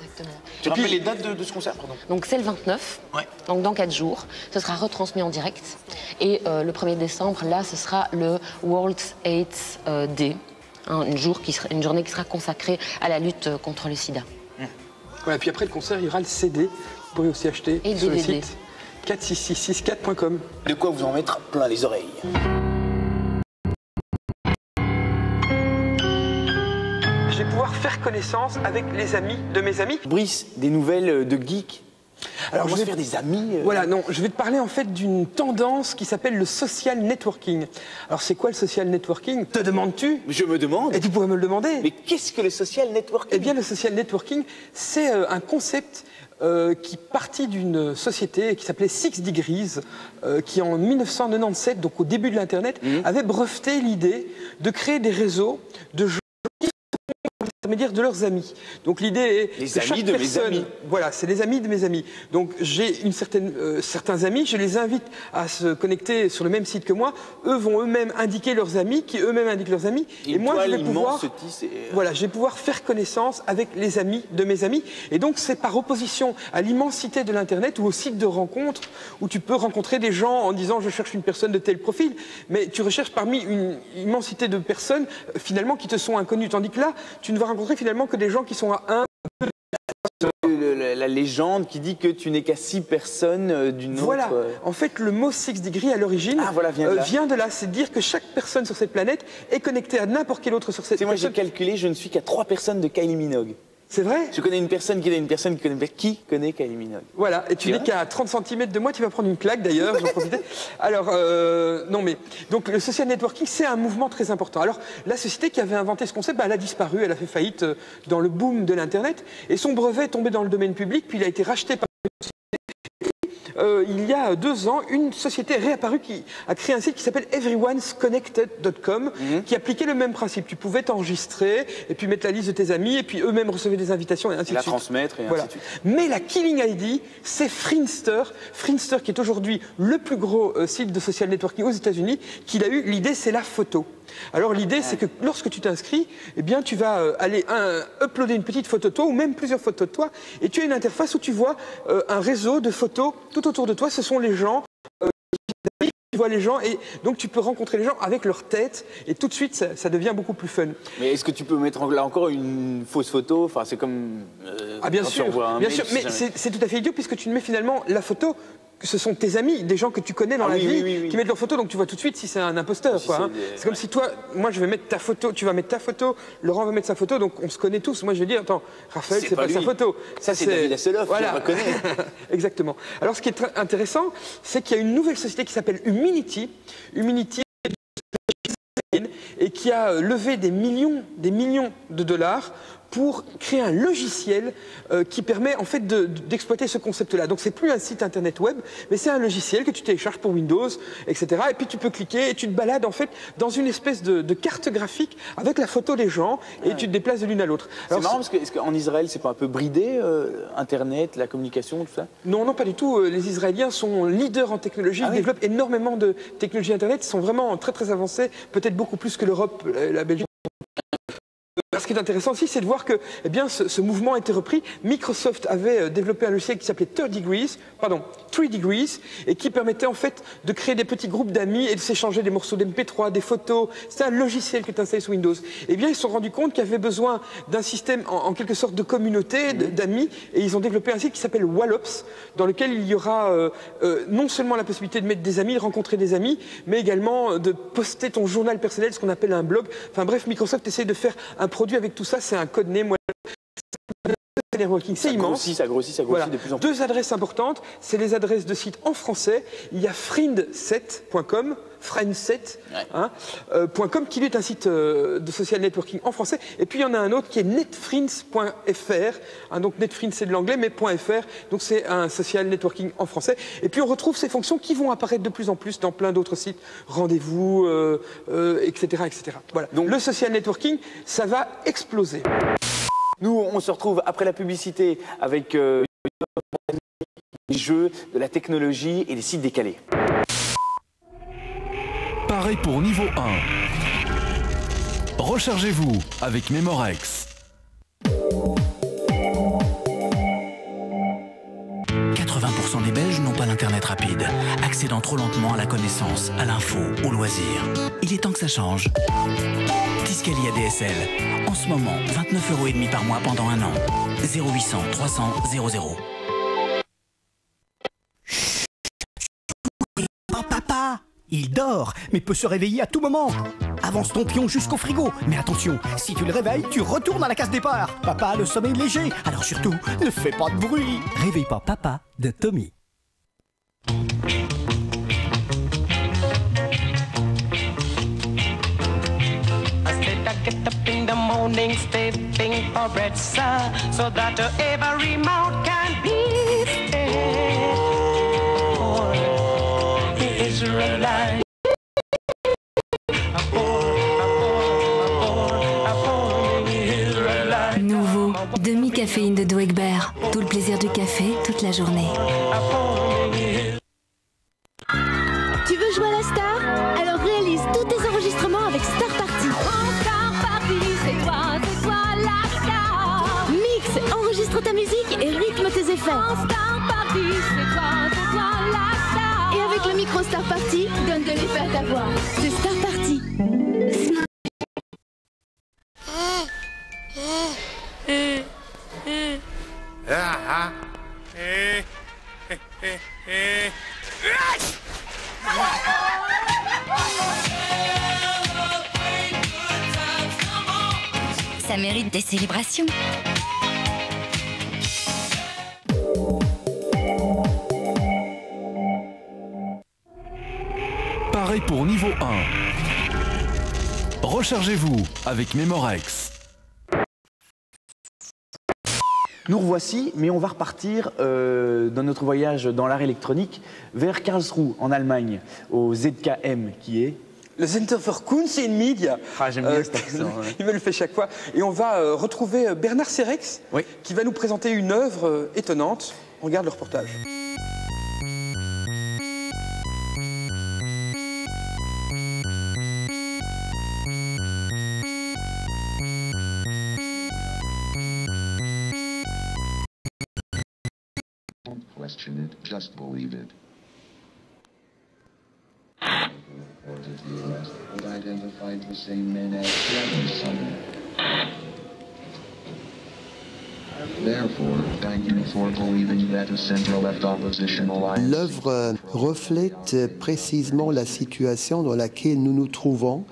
Exactement. Tu rappelles les dates de ce concert, pardon? Donc c'est le 29, donc dans 4 jours. Ce sera retransmis en direct. Et le 1er décembre, là, ce sera le World AIDS Day, une journée qui sera consacrée à la lutte contre le sida. Voilà, puis après le concert, il y aura le CD. Vous pourrez aussi acheter et sur DVD. Le site 46664.com. De quoi vous en mettre plein les oreilles. Je vais pouvoir faire connaissance avec les amis de mes amis. Brice, des nouvelles de geeks? Alors, je vais faire des amis. Voilà, non, je vais te parler en fait d'une tendance qui s'appelle le social networking. Alors, c'est quoi le social networking? Te demandes-tu? Je me demande. Et tu pourrais me le demander. Mais qu'est-ce que le social networking? Eh bien, le social networking, c'est un concept qui partit d'une société qui s'appelait Six Degrees, qui en 1997, donc au début de l'Internet, avait breveté l'idée de créer des réseaux de gens intermédiaire de leurs amis. Donc l'idée est les amis de mes amis. Voilà, c'est les amis de mes amis. Donc j'ai certains amis, je les invite à se connecter sur le même site que moi. Eux vont eux-mêmes indiquer leurs amis, qui eux-mêmes indiquent leurs amis. Et moi, je vais pouvoir, voilà, je vais pouvoir faire connaissance avec les amis de mes amis. Et donc c'est par opposition à l'immensité de l'Internet ou au site de rencontre où tu peux rencontrer des gens en disant je cherche une personne de tel profil, mais tu recherches parmi une immensité de personnes finalement qui te sont inconnues. Tandis que là, tu ne vas rencontrer finalement que des gens qui sont à la légende qui dit que tu n'es qu'à 6 personnes d'une autre... Voilà, en fait le mot 6 degree à l'origine vient de là, c'est dire que chaque personne sur cette planète est connectée à n'importe quelle autre sur cette planète. Moi j'ai calculé, je ne suis qu'à 3 personnes de Kylie Minogue. C'est vrai? Je connais une personne qui connaît Kylie Minogue. Voilà, et tu n'es qu'à 30 cm de moi, tu vas prendre une claque d'ailleurs, j'en profitais. Alors, non mais, donc le social networking, c'est un mouvement très important. Alors, la société qui avait inventé ce concept, elle a disparu, elle a fait faillite dans le boom de l'Internet, et son brevet est tombé dans le domaine public, puis il a été racheté par une société. Il y a 2 ans, une société est réapparue qui a créé un site qui s'appelle everyonesconnected.com qui appliquait le même principe. Tu pouvais t'enregistrer et puis mettre la liste de tes amis et puis eux-mêmes recevaient des invitations et ainsi de suite. La transmettre et ainsi de suite. Mais la killing ID, c'est Friendster. Friendster qui est aujourd'hui le plus gros site de social networking aux États-Unis, qu'il a eu. L'idée, c'est la photo. Alors l'idée, c'est que lorsque tu t'inscris, eh bien, tu vas aller uploader une petite photo de toi ou même plusieurs photos de toi et tu as une interface où tu vois un réseau de photos tout autour de toi. Ce sont les gens, tu vois les gens et donc tu peux rencontrer les gens avec leur tête et tout de suite ça devient beaucoup plus fun. Mais est-ce que tu peux mettre là encore une fausse photo? Enfin, c'est comme bien sûr, bien sûr, mais c'est tout à fait idiot puisque tu ne mets finalement la photo. Ce sont tes amis, des gens que tu connais dans la vie, qui mettent leur photo, donc tu vois tout de suite si c'est un imposteur. C'est comme si toi, moi je vais mettre ta photo, tu vas mettre ta photo, Laurent va mettre sa photo, donc on se connaît tous. Moi je vais dire, attends, Raphaël, c'est pas sa photo. Ça c'est David Hasselhoff, voilà. je le reconnais. Exactement. Alors ce qui est très intéressant, c'est qu'il y a une nouvelle société qui s'appelle Humanity. Humanity et qui a levé des millions de dollars pour créer un logiciel qui permet en fait d'exploiter ce concept-là. Donc c'est plus un site internet web, mais c'est un logiciel que tu télécharges pour Windows, etc. Et puis tu peux cliquer et tu te balades en fait dans une espèce de carte graphique avec la photo des gens et tu te déplaces de l'une à l'autre. C'est marrant parce qu'en Israël, c'est pas un peu bridé, Internet, la communication, tout ça? Non, pas du tout. Les Israéliens sont leaders en technologie, ils développent énormément de technologies Internet, ils sont vraiment très très avancés, peut-être beaucoup plus que l'Europe, la Belgique. Ce qui est intéressant aussi, c'est de voir que ce mouvement a été repris. Microsoft avait développé un logiciel qui s'appelait 3 Degrees, et qui permettait en fait de créer des petits groupes d'amis et de s'échanger des morceaux d'MP3, des photos. C'était un logiciel que tu installais sur Windows. Eh bien, ils se sont rendus compte qu'il y avait besoin d'un système en quelque sorte de communauté, d'amis, et ils ont développé un site qui s'appelle Wallops, dans lequel il y aura non seulement la possibilité de mettre des amis, de rencontrer des amis, mais également de poster ton journal personnel, ce qu'on appelle un blog. Enfin bref, Microsoft essaie de faire un produit avec tout ça, c'est un code name. C'est immense. Ça grossit de plus en plus. 2 adresses importantes, c'est les adresses de sites en français. Il y a friendset.com, friendset.com qui est un site de social networking en français. Et puis il y en a un autre qui est netfriends.fr. Donc netfriends c'est de l'anglais, mais .fr. Donc c'est un social networking en français. Et puis on retrouve ces fonctions qui vont apparaître de plus en plus dans plein d'autres sites. Rendez-vous, etc., etc. Voilà. Donc le social networking, ça va exploser. Nous, on se retrouve après la publicité avec des jeux, de la technologie et des sites décalés. Pareil pour niveau 1. Rechargez-vous avec Memorex. 80% des Belges n'ont pas d'internet rapide, accédant trop lentement à la connaissance, à l'info, au loisir. Il est temps que ça change. Tiscali ADSL. En ce moment, 29,5 € par mois pendant 1 an. 0800 300 00. Oh papa, il dort, mais peut se réveiller à tout moment. Avance ton pion jusqu'au frigo. Mais attention, si tu le réveilles, tu retournes à la case départ. Papa a le sommeil léger, alors surtout, ne fais pas de bruit. Réveille pas papa de Tommy. Get up in the morning, stepping for bread, sir, so that every mouth can be fed. Israelite. Nouveau, demi-caféine de Dweckberg. Tout le plaisir du café, toute la journée. Tu veux jouer à la star? Alors réalise tous tes enregistrements avec Star Party. C'est toi la star. Mix, enregistre ta musique et rythme tes effets. Star Party, c'est toi la star. Et avec le micro Star Party, donne de l'effet à ta voix. C'est Star Party. ça mérite des célébrations. Paré pour niveau 1. Rechargez-vous avec Memorex. Nous revoici, mais on va repartir dans notre voyage dans l'art électronique vers Karlsruhe, en Allemagne, au ZKM, qui est... Le Center for Kunst and Media. Ah, j'aime bien cet accent. Ouais. Il me le fait chaque fois. Et on va retrouver Bernard Serex, qui va nous présenter une œuvre étonnante. On regarde le reportage. Question it, just believe it. Identified the same men as Therefore, thank you for believing that a central-left opposition alliance. L'œuvre reflète précisément la situation dans laquelle nous nous trouvons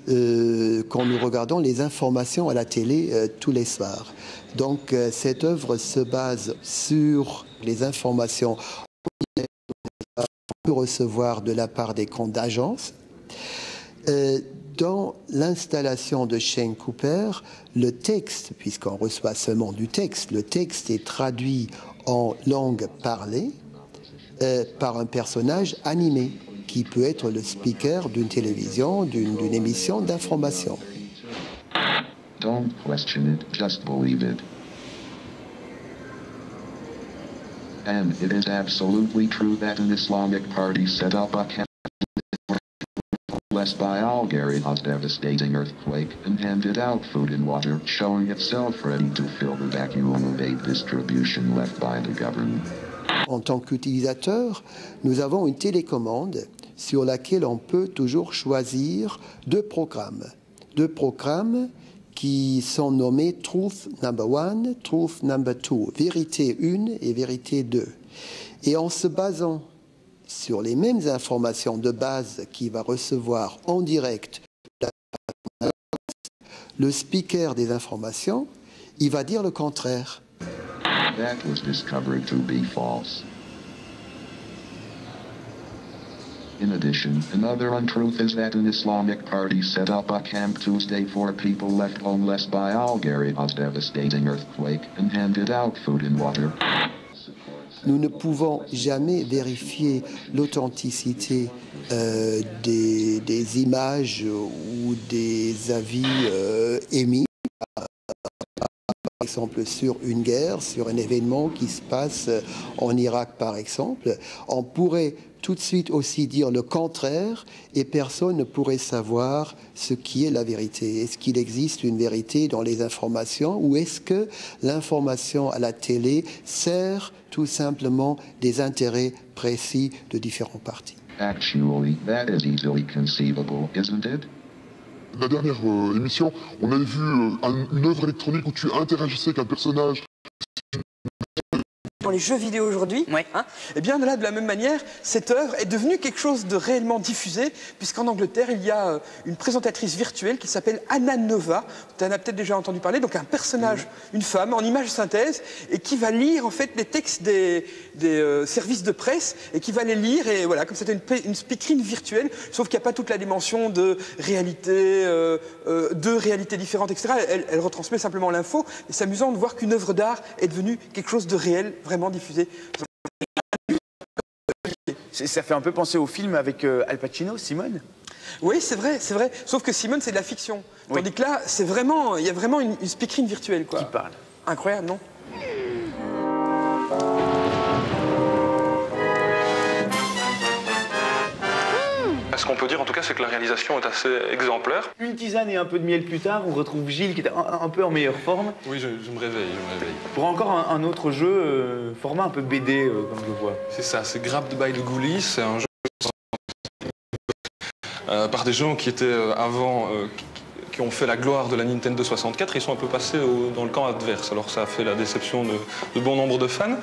quand nous regardons les informations à la télé tous les soirs. Donc cette œuvre se base sur les informations qu'on peut recevoir de la part des comptes d'agences. Dans l'installation de Shane Cooper, le texte, puisqu'on reçoit seulement du texte, le texte est traduit en langue parlée par un personnage animé, qui peut être le speaker d'une télévision, d'une émission d'information. Don't question it, just believe it. And it is absolutely true that an Islamic party set up a camp blessed by Algeria's devastating earthquake and handed out food and water, showing itself ready to fill the vacuum of aid distribution left by the government. En tant qu'utilisateur, nous avons une télécommande sur laquelle on peut toujours choisir deux programmes qui sont nommés Truth Number 1, Truth Number 2, vérité 1 et vérité 2. Et en se basant sur les mêmes informations de base qu'il va recevoir en direct, le speaker des informations, il va dire le contraire. That was discovered to be false. In addition, another untruth is that an Islamic party set up a camp Tuesday for people left homeless by Algeria's devastating earthquake and handed out food and water. Nous ne pouvons jamais vérifier l'authenticité des images ou des avis émis, par exemple sur une guerre, sur un événement qui se passe en Irak par exemple. On pourrait tout de suite aussi dire le contraire et personne ne pourrait savoir ce qui est la vérité. Est-ce qu'il existe une vérité dans les informations ou est-ce que l'information à la télé sert tout simplement des intérêts précis de différents partis? Actually, that is easily conceivable, isn't it? La dernière émission, on avait vu une œuvre électronique où tu interagissais avec un personnage. Dans les jeux vidéo aujourd'hui, et bien là, de la même manière, cette œuvre est devenue quelque chose de réellement diffusé, puisqu'en Angleterre, il y a une présentatrice virtuelle qui s'appelle Anna Nova. Tu en as peut-être déjà entendu parler, donc un personnage, une femme, en image synthèse, et qui va lire en fait les textes des services de presse, et qui va les lire, et voilà, comme c'était une speakerine virtuelle, sauf qu'il n'y a pas toute la dimension de réalité, deux réalités différentes, etc. Elle retransmet simplement l'info, et c'est amusant de voir qu'une œuvre d'art est devenue quelque chose de réel, vraiment diffusé. Ça fait un peu penser au film avec Al Pacino, Simone. Oui, c'est vrai, c'est vrai. Sauf que Simone, c'est de la fiction. Tandis que là, c'est vraiment, il y a vraiment une speakerine virtuelle, quoi. Qui parle. Incroyable, non? Ce qu'on peut dire en tout cas, c'est que la réalisation est assez exemplaire. Une tisane et un peu de miel plus tard, on retrouve Gilles qui est un peu en meilleure forme. Oui, je me réveille, Pour encore un autre jeu, format un peu BD, comme je le vois. C'est ça, c'est Grabbed by the Ghoulies, c'est un jeu par des gens qui étaient avant, qui ont fait la gloire de la Nintendo 64, ils sont un peu passés dans le camp adverse. Alors ça a fait la déception de bon nombre de fans.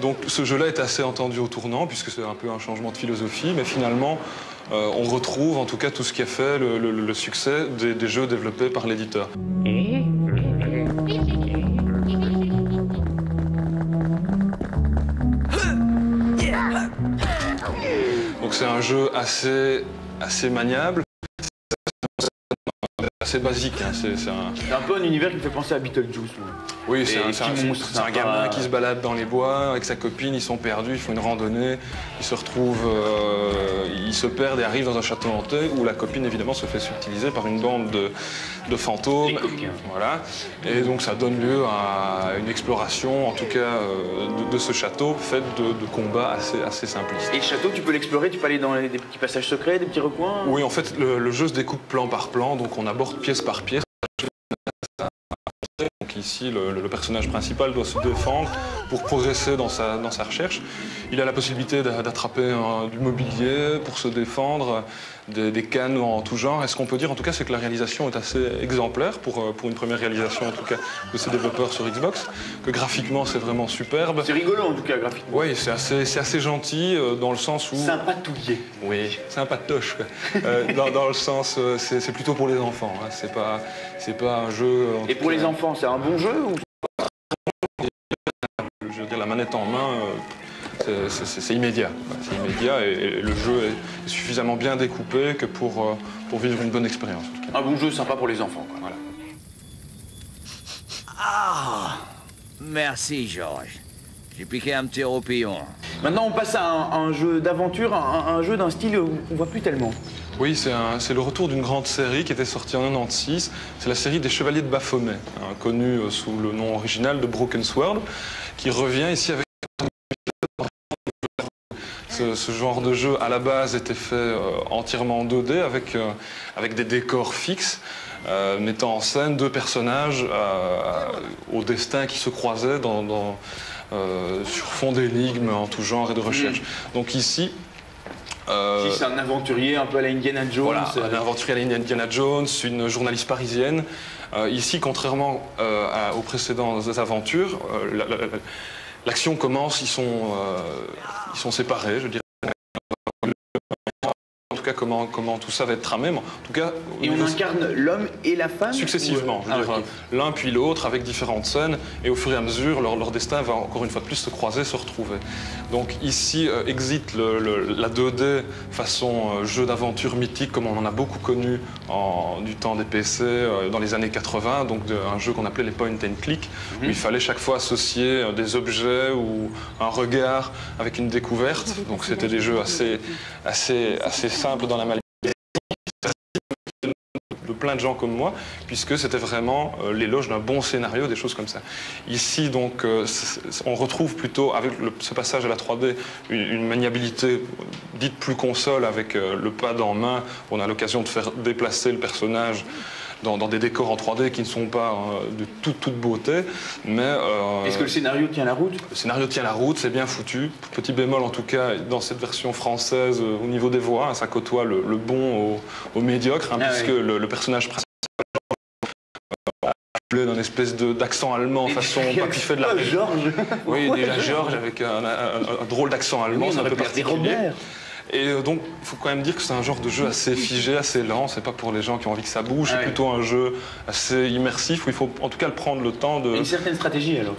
Donc ce jeu-là est assez entendu au tournant, puisque c'est un peu un changement de philosophie, mais finalement, on retrouve en tout cas tout ce qui a fait le succès des jeux développés par l'éditeur. c'est un jeu assez maniable, assez basique. Hein. C'est un peu un univers qui me fait penser à Beetlejuice. Oui, c'est un gamin qui se balade dans les bois avec sa copine, ils sont perdus, ils font une randonnée, ils se retrouvent, ils se perdent et arrivent dans un château hanté où la copine évidemment se fait subtiliser par une bande de fantômes. Voilà. Et donc ça donne lieu à une exploration, en tout cas de ce château, faite de combats assez simplistes. Et le château, tu peux l'explorer, tu peux aller dans des petits passages secrets, des petits recoins? Oui, en fait, le jeu se découpe plan par plan, donc on aborde pièce par pièce. Donc ici, le personnage principal doit se défendre pour progresser dans sa recherche. Il a la possibilité d'attraper du mobilier pour se défendre, des cannes en tout genre. Et ce qu'on peut dire, en tout cas, c'est que la réalisation est assez exemplaire pour une première réalisation, en tout cas, de ces développeurs sur Xbox. Que graphiquement, c'est vraiment superbe. C'est rigolo, en tout cas, graphiquement. Oui, c'est assez gentil dans le sens où... Sympatouillé. Oui, sympatoche. Dans le sens, c'est plutôt pour les enfants. Hein. C'est pas un jeu... Et pour les enfants, c'est un bon jeu ou... Je veux dire, la manette en main, c'est immédiat. C'est immédiat et le jeu est suffisamment bien découpé que pour vivre une bonne expérience. Un bon jeu sympa pour les enfants, quoi. Voilà. Ah, merci Georges. J'ai piqué un petit roupillon. Maintenant, on passe à un jeu d'aventure, un jeu d'un style qu'on voit plus tellement. Oui, c'est le retour d'une grande série qui était sortie en 96. C'est la série des Chevaliers de Baphomet, hein, connue sous le nom original de Broken Sword, qui revient ici avec... Ce genre de jeu, à la base, était fait entièrement en 2D, avec des décors fixes, mettant en scène deux personnages au destin qui se croisaient sur fond d'énigmes en tout genre et de recherche. Donc ici... Si c'est un aventurier un peu à la Indiana Jones. Voilà, un aventurier à la Indiana Jones, une journaliste parisienne. Ici, contrairement aux précédentes aventures, l'action commence, ils sont séparés, je dirais. En tout cas, comment tout ça va être tramé. En tout cas, et on incarne l'homme et la femme successivement, je veux dire, l'un puis l'autre, avec différentes scènes, et au fur et à mesure, leur destin va encore une fois de plus se croiser, se retrouver. Donc ici, exit la 2D façon jeu d'aventure mythique, comme on en a beaucoup connu du temps des PC dans les années 80, donc un jeu qu'on appelait les point and click, où il fallait chaque fois associer des objets ou un regard avec une découverte. Donc c'était des jeux assez simples dans la maniabilité de plein de gens comme moi, puisque c'était vraiment l'éloge d'un bon scénario, des choses comme ça. Ici, donc, on retrouve plutôt, avec ce passage à la 3D, une maniabilité dite plus console, avec le pad en main. On a l'occasion de faire déplacer le personnage dans des décors en 3D qui ne sont pas de toute beauté, mais... Est-ce que le scénario tient la route? Le scénario tient la route, c'est bien foutu. Petit bémol, en tout cas, dans cette version française, au niveau des voix, hein, ça côtoie le bon au médiocre, hein, puisque le personnage principal d'un espèce d'accent allemand façon Papy fait de la Georges. Oui, déjà Georges avec un drôle d'accent allemand, c'est un peu particulier. Et donc, il faut quand même dire que c'est un genre de jeu assez figé, assez lent. C'est pas pour les gens qui ont envie que ça bouge. C'est plutôt un jeu assez immersif où il faut en tout cas prendre le temps de... Une certaine stratégie alors?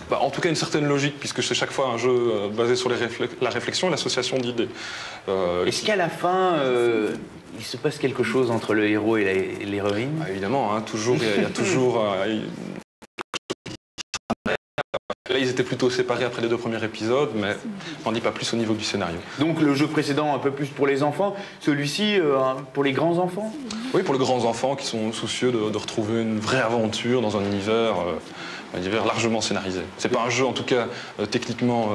En tout cas, une certaine logique, puisque c'est chaque fois un jeu basé sur la réflexion et l'association d'idées. Est-ce qu'à la fin, il se passe quelque chose entre le héros et l'héroïne? Évidemment, hein, toujours, il y a toujours... Là, ils étaient plutôt séparés après les 2 premiers épisodes, mais on n'en dit pas plus au niveau du scénario. Donc le jeu précédent un peu plus pour les enfants, celui-ci pour les grands enfants? Oui, pour les grands enfants qui sont soucieux de retrouver une vraie aventure dans un univers largement scénarisé. C'est pas un jeu, en tout cas, techniquement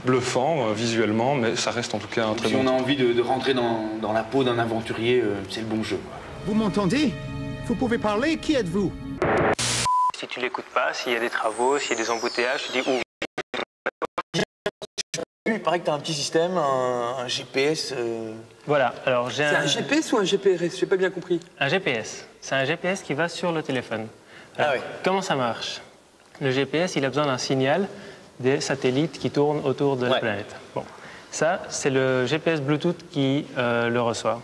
bluffant, visuellement, mais ça reste en tout cas un très bon... Si on a envie de rentrer dans la peau d'un aventurier, c'est le bon jeu. Vous m'entendez? Vous pouvez parler? Qui êtes-vous? Si tu l'écoutes pas, s'il y a des travaux, s'il y a des embouteillages, tu dis où? Il paraît que tu as un petit système, un GPS. Voilà, alors j'ai C'est un GPS ou un GPRS? J'ai pas bien compris. Un GPS. C'est un GPS qui va sur le téléphone. Alors, comment ça marche? Le GPS, il a besoin d'un signal des satellites qui tournent autour de la planète. Bon, ça, c'est le GPS Bluetooth qui le reçoit.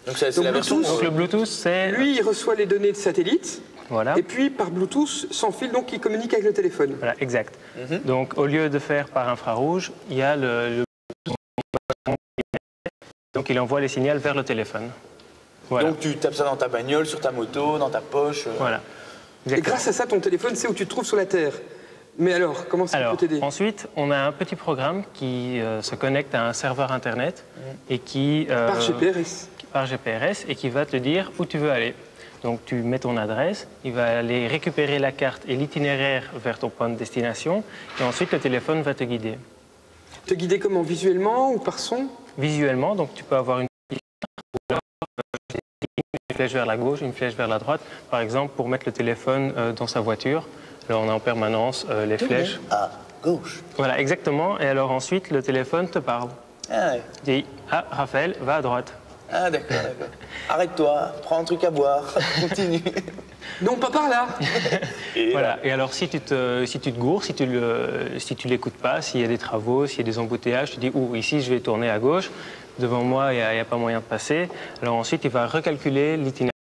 Donc c'est la version. Donc le Bluetooth, c'est... Lui, il reçoit les données de satellite. Voilà. Et puis, par Bluetooth, sans fil, donc, il communique avec le téléphone. Voilà, exact. Donc, au lieu de faire par infrarouge, il y a le Donc il envoie les signaux vers le téléphone. Voilà. Donc tu tapes ça dans ta bagnole, sur ta moto, dans ta poche. Voilà. Et grâce à ça, ton téléphone sait où tu te trouves sur la Terre. Mais alors, comment ça peut t'aider? Ensuite, on a un petit programme qui se connecte à un serveur Internet et qui... Par GPRS. Par GPRS et qui va te dire où tu veux aller. Donc tu mets ton adresse, il va aller récupérer la carte et l'itinéraire vers ton point de destination et ensuite le téléphone va te guider. Te guider comment? Visuellement ou par son? Visuellement, donc tu peux avoir une flèche vers la gauche, une flèche vers la droite. Par exemple, pour mettre le téléphone dans sa voiture, alors on a en permanence les flèches. À gauche. Voilà, exactement. Et alors ensuite, le téléphone te parle. Ah ouais. Dit, ah, Raphaël, va à droite. Ah d'accord, d'accord. Arrête-toi, prends un truc à boire, continue. Non, pas par là. Voilà. Et alors si tu te gourres, si tu l'écoutes pas, s'il y a des travaux, s'il y a des embouteillages, tu dis, ouh, ici je vais tourner à gauche, devant moi il n'y a pas moyen de passer. Alors ensuite il va recalculer l'itinéraire.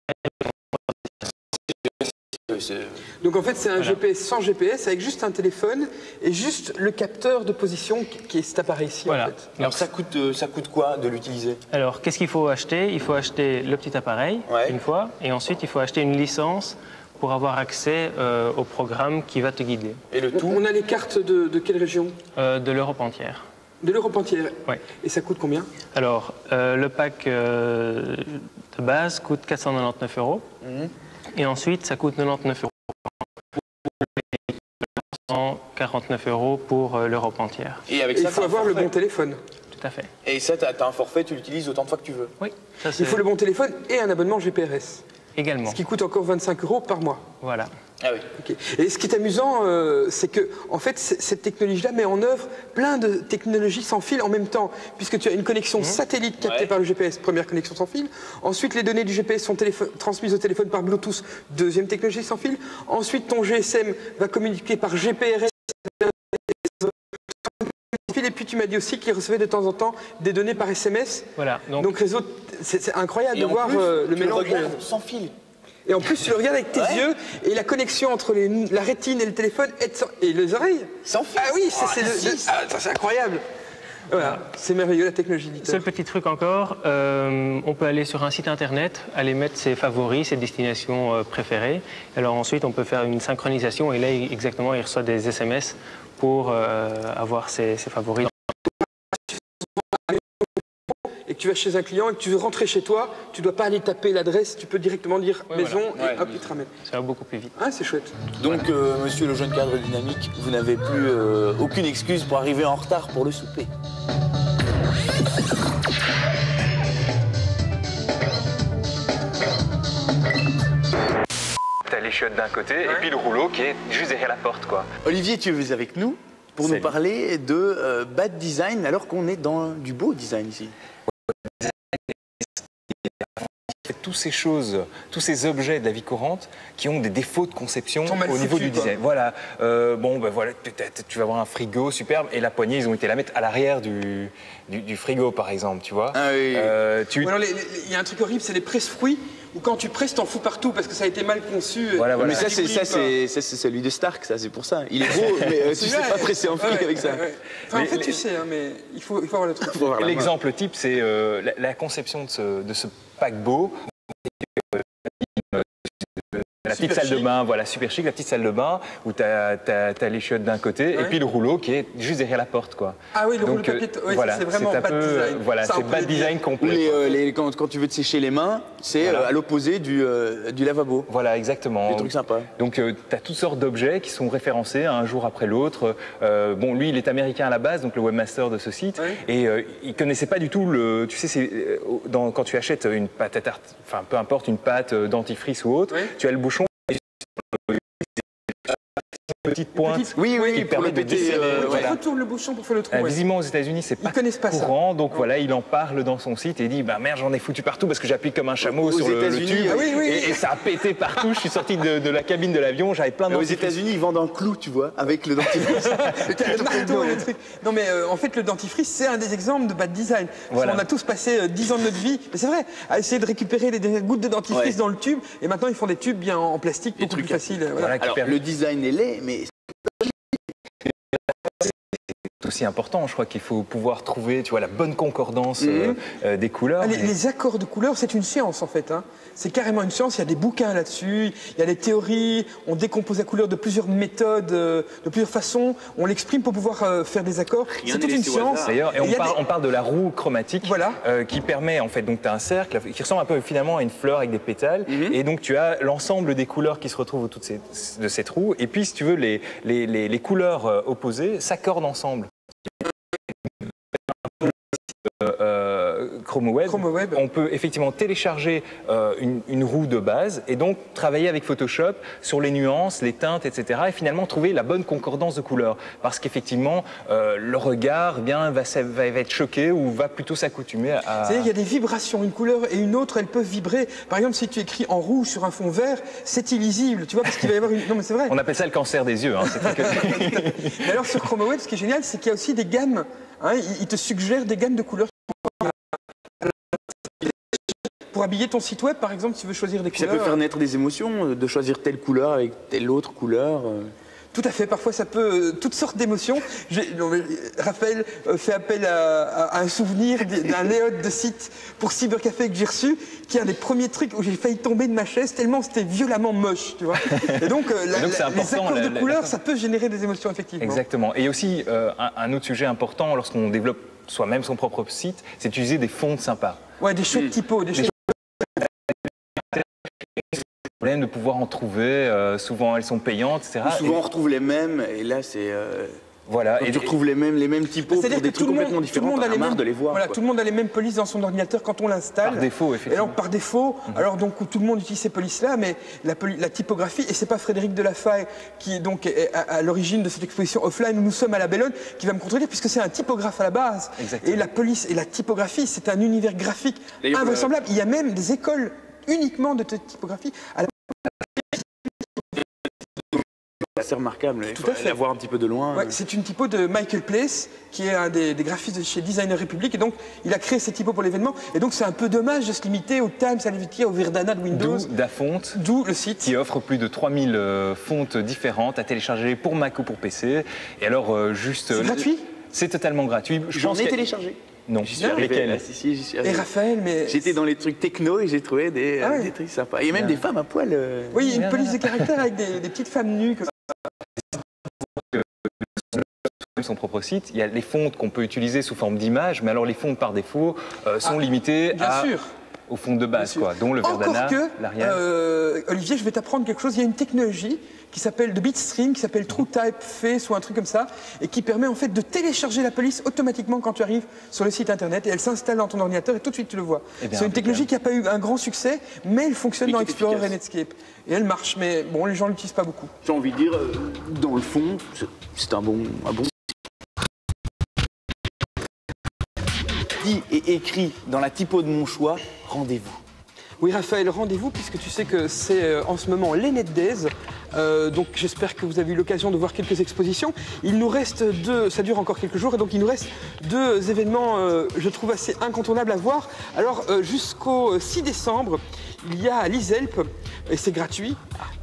Donc en fait c'est un GPS sans GPS avec juste un téléphone et juste le capteur de position qui est cet appareil-ci. Voilà. En fait. Alors ça coûte quoi de l'utiliser? Alors qu'est-ce qu'il faut acheter? Il faut acheter le petit appareil une fois et ensuite il faut acheter une licence pour avoir accès au programme qui va te guider. Et le tout? On a les cartes de quelle région? De l'Europe entière. De l'Europe entière? Oui. Et ça coûte combien? Alors le pack de base coûte 499 €. Et ensuite, ça coûte 99 € pour 149 € pour l'Europe entière. Et avec ça, il faut avoir le bon téléphone. Tout à fait. Et ça, tu as un forfait, tu l'utilises autant de fois que tu veux? Oui. Il faut le bon téléphone et un abonnement GPRS. Également. Ce qui coûte encore 25 € par mois. Voilà. Ah oui. Okay. Et ce qui est amusant, c'est que en fait, cette technologie-là met en œuvre plein de technologies sans fil en même temps, puisque tu as une connexion satellite captée par le GPS, première connexion sans fil. Ensuite, les données du GPS sont transmises au téléphone par Bluetooth, deuxième technologie sans fil. Ensuite, ton GSM va communiquer par GPRS. Et puis tu m'as dit aussi qu'il recevait de temps en temps des données par SMS. Voilà. Donc réseau, c'est incroyable de voir le mélange. Sans fil. Et en plus, tu le regardes avec tes yeux et la connexion entre la rétine et le téléphone et les oreilles. Sans fil. Ah oui, c'est incroyable. Voilà, c'est merveilleux la technologie. Seul petit truc encore, on peut aller sur un site internet, aller mettre ses favoris, ses destinations préférées. Alors ensuite, on peut faire une synchronisation et là, exactement, il reçoit des SMS pour avoir ses favoris. Et que tu vas chez un client et que tu veux rentrer chez toi, tu ne dois pas aller taper l'adresse, tu peux directement dire maison et hop, il te ramène. Ça va beaucoup plus vite. Ah, c'est chouette. Donc, monsieur le jeune cadre dynamique, vous n'avez plus aucune excuse pour arriver en retard pour le souper. T'as les chiottes d'un côté et puis le rouleau qui est juste derrière la porte, quoi. Olivier, tu es avec nous pour nous parler de bad design alors qu'on est dans du beau design ici. Toutes ces choses, tous ces objets de la vie courante qui ont des défauts de conception au niveau du design. Voilà, voilà, tu vas avoir un frigo superbe et la poignée, ils ont été la mettre à l'arrière du frigo, par exemple, tu vois. Ah oui. Il y a un truc horrible, c'est les presse-fruits où quand tu presses, t'en fous partout parce que ça a été mal conçu. Voilà, voilà. Mais ça, c'est celui de Stark, ça, c'est pour ça. Il est beau, mais tu sais pas presser en fruits avec ça. Enfin, en fait, tu sais, hein, mais il faut avoir le truc. L'exemple type, c'est la conception de ce paquebot. La petite salle de bain, voilà, super chic, la petite salle de bain où tu as les chiottes d'un côté et puis le rouleau qui est juste derrière la porte, quoi. Ah oui, le rouleau de papier, voilà, c'est vraiment bad design. Voilà, c'est bad design complet. Quand tu veux te sécher les mains, c'est à l'opposé du lavabo. Voilà, exactement. Des trucs sympas. Donc tu as toutes sortes d'objets qui sont référencés un jour après l'autre. Bon, lui, il est américain à la base, donc le webmaster de ce site, et il connaissait pas du tout tu sais, quand tu achètes une pâte à tarte, enfin peu importe, une pâte dentifrice ou autre, tu as le bouchon. Petite pointe qui permet de desserrer. Tu retournes le bouchon pour faire le trou. Visiblement aux États-Unis, c'est pas courant, donc voilà, il en parle dans son site et il dit bah merde, j'en ai foutu partout parce que j'appuie comme un chameau sur le tube et ça a pété partout. Je suis sorti de la cabine de l'avion, j'avais plein de. Aux États-Unis, ils vendent un clou, tu vois, avec le dentifrice. Le marteau, le truc. Non mais en fait, le dentifrice, c'est un des exemples de bad design. Voilà. On a tous passé 10 ans de notre vie, mais c'est vrai, à essayer de récupérer les gouttes de dentifrice dans le tube, et maintenant ils font des tubes bien en plastique, beaucoup plus faciles. Alors le design est laid, mais C'est aussi important, je crois qu'il faut pouvoir trouver, tu vois, la bonne concordance des couleurs. Les accords de couleurs, c'est une science en fait. Hein. C'est carrément une science, il y a des bouquins là-dessus, il y a des théories, on décompose la couleur de plusieurs méthodes, de plusieurs façons, on l'exprime pour pouvoir faire des accords. C'est toute une science. D'ailleurs, et on parle de la roue chromatique qui permet, en fait, donc tu as un cercle qui ressemble un peu finalement à une fleur avec des pétales, et donc tu as l'ensemble des couleurs qui se retrouvent autour de cette roue, et puis si tu veux, les couleurs opposées s'accordent ensemble. ChromoWeb, on peut effectivement télécharger une roue de base et donc travailler avec Photoshop sur les nuances, les teintes, etc. et finalement trouver la bonne concordance de couleurs. Parce qu'effectivement, le regard va être choqué ou va plutôt s'accoutumer à... C'est-à-dire qu'il y a des vibrations, une couleur et une autre, elles peuvent vibrer. Par exemple, si tu écris en rouge sur un fond vert, c'est illisible, tu vois, parce qu'il va y avoir une... Non mais c'est vrai. On appelle ça le cancer des yeux. Hein, mais alors sur ChromoWeb, ce qui est génial, c'est qu'il y a aussi des gammes. Hein, il te suggère des gammes de couleurs. Pour habiller ton site web, par exemple, si tu veux choisir des couleurs... Ça peut faire naître des émotions, de choisir telle couleur avec telle autre couleur. Tout à fait, parfois ça peut... toutes sortes d'émotions. Raphaël fait appel à un souvenir d'un layout de site pour Cybercafé que j'ai reçu, qui est un des premiers trucs où j'ai failli tomber de ma chaise tellement c'était violemment moche, tu vois. Et donc, les accords de couleurs, ça peut générer des émotions, effectivement. Exactement. Et aussi, un autre sujet important lorsqu'on développe soi-même son propre site, c'est d'utiliser des fonds sympas. Ouais, des chouettes typos, des problème de pouvoir en trouver, souvent elles sont payantes, etc. Souvent on retrouve les mêmes, et là c'est... Voilà. Et tu retrouves les mêmes typos pour des trucs complètement différents, t'en as marre de les voir. Voilà, tout le monde a les mêmes polices dans son ordinateur quand on l'installe. Par défaut, effectivement. Et alors, par défaut, alors donc tout le monde utilise ces polices-là, mais la typographie, et c'est pas Frédéric Delafaye qui donc est à l'origine de cette exposition offline où nous sommes à la Bellone, qui va me contredire, puisque c'est un typographe à la base. Exactement. Et la police et la typographie, c'est un univers graphique invraisemblable. Il y a même des écoles uniquement de typographie à la... C'est remarquable, tout à fait. La voir un petit peu de loin. Ouais, c'est une typo de Michael Place, qui est un des graphistes de chez Designer Republic, et donc il a créé ces typos pour l'événement, et donc c'est un peu dommage de se limiter au Times, à Helvetia, au Verdana de Windows. D'où Dafont, d'où le site qui offre plus de 3000 fontes différentes à télécharger pour Mac ou pour PC. Et alors juste... C'est gratuit ? C'est totalement gratuit. J'en ai téléchargé. Non, j'y suis arrivé. Et Raphaël, mais... J'étais dans les trucs techno et j'ai trouvé des trucs sympas. Il y a même des femmes à poil. Oui, une police de caractère avec des petites femmes nues. Son propre site, il y a les fontes qu'on peut utiliser sous forme d'image, mais alors les fontes par défaut sont limitées aux fontes de base, quoi, dont le Verdana, l'Arial. Olivier, je vais t'apprendre quelque chose. Il y a une technologie qui s'appelle de Bitstream, qui s'appelle TrueTypeface ou un truc comme ça, et qui permet en fait de télécharger la police automatiquement quand tu arrives sur le site internet, et elle s'installe dans ton ordinateur et tout de suite tu le vois. C'est une technologie qui n'a pas eu un grand succès, mais elle fonctionne dans Explorer et Netscape. Et elle marche, mais bon, les gens ne l'utilisent pas beaucoup. J'ai envie de dire, dans le fond, c'est un bon... Dit et écrit dans la typo de mon choix, rendez-vous. Oui, Raphaël, rendez-vous, puisque tu sais que c'est en ce moment les Net Days. Donc j'espère que vous avez eu l'occasion de voir quelques expositions. Il nous reste ça dure encore quelques jours, et donc il nous reste 2 événements, je trouve, assez incontournables à voir. Alors jusqu'au 6 décembre, il y a à l'ISELP, et c'est gratuit,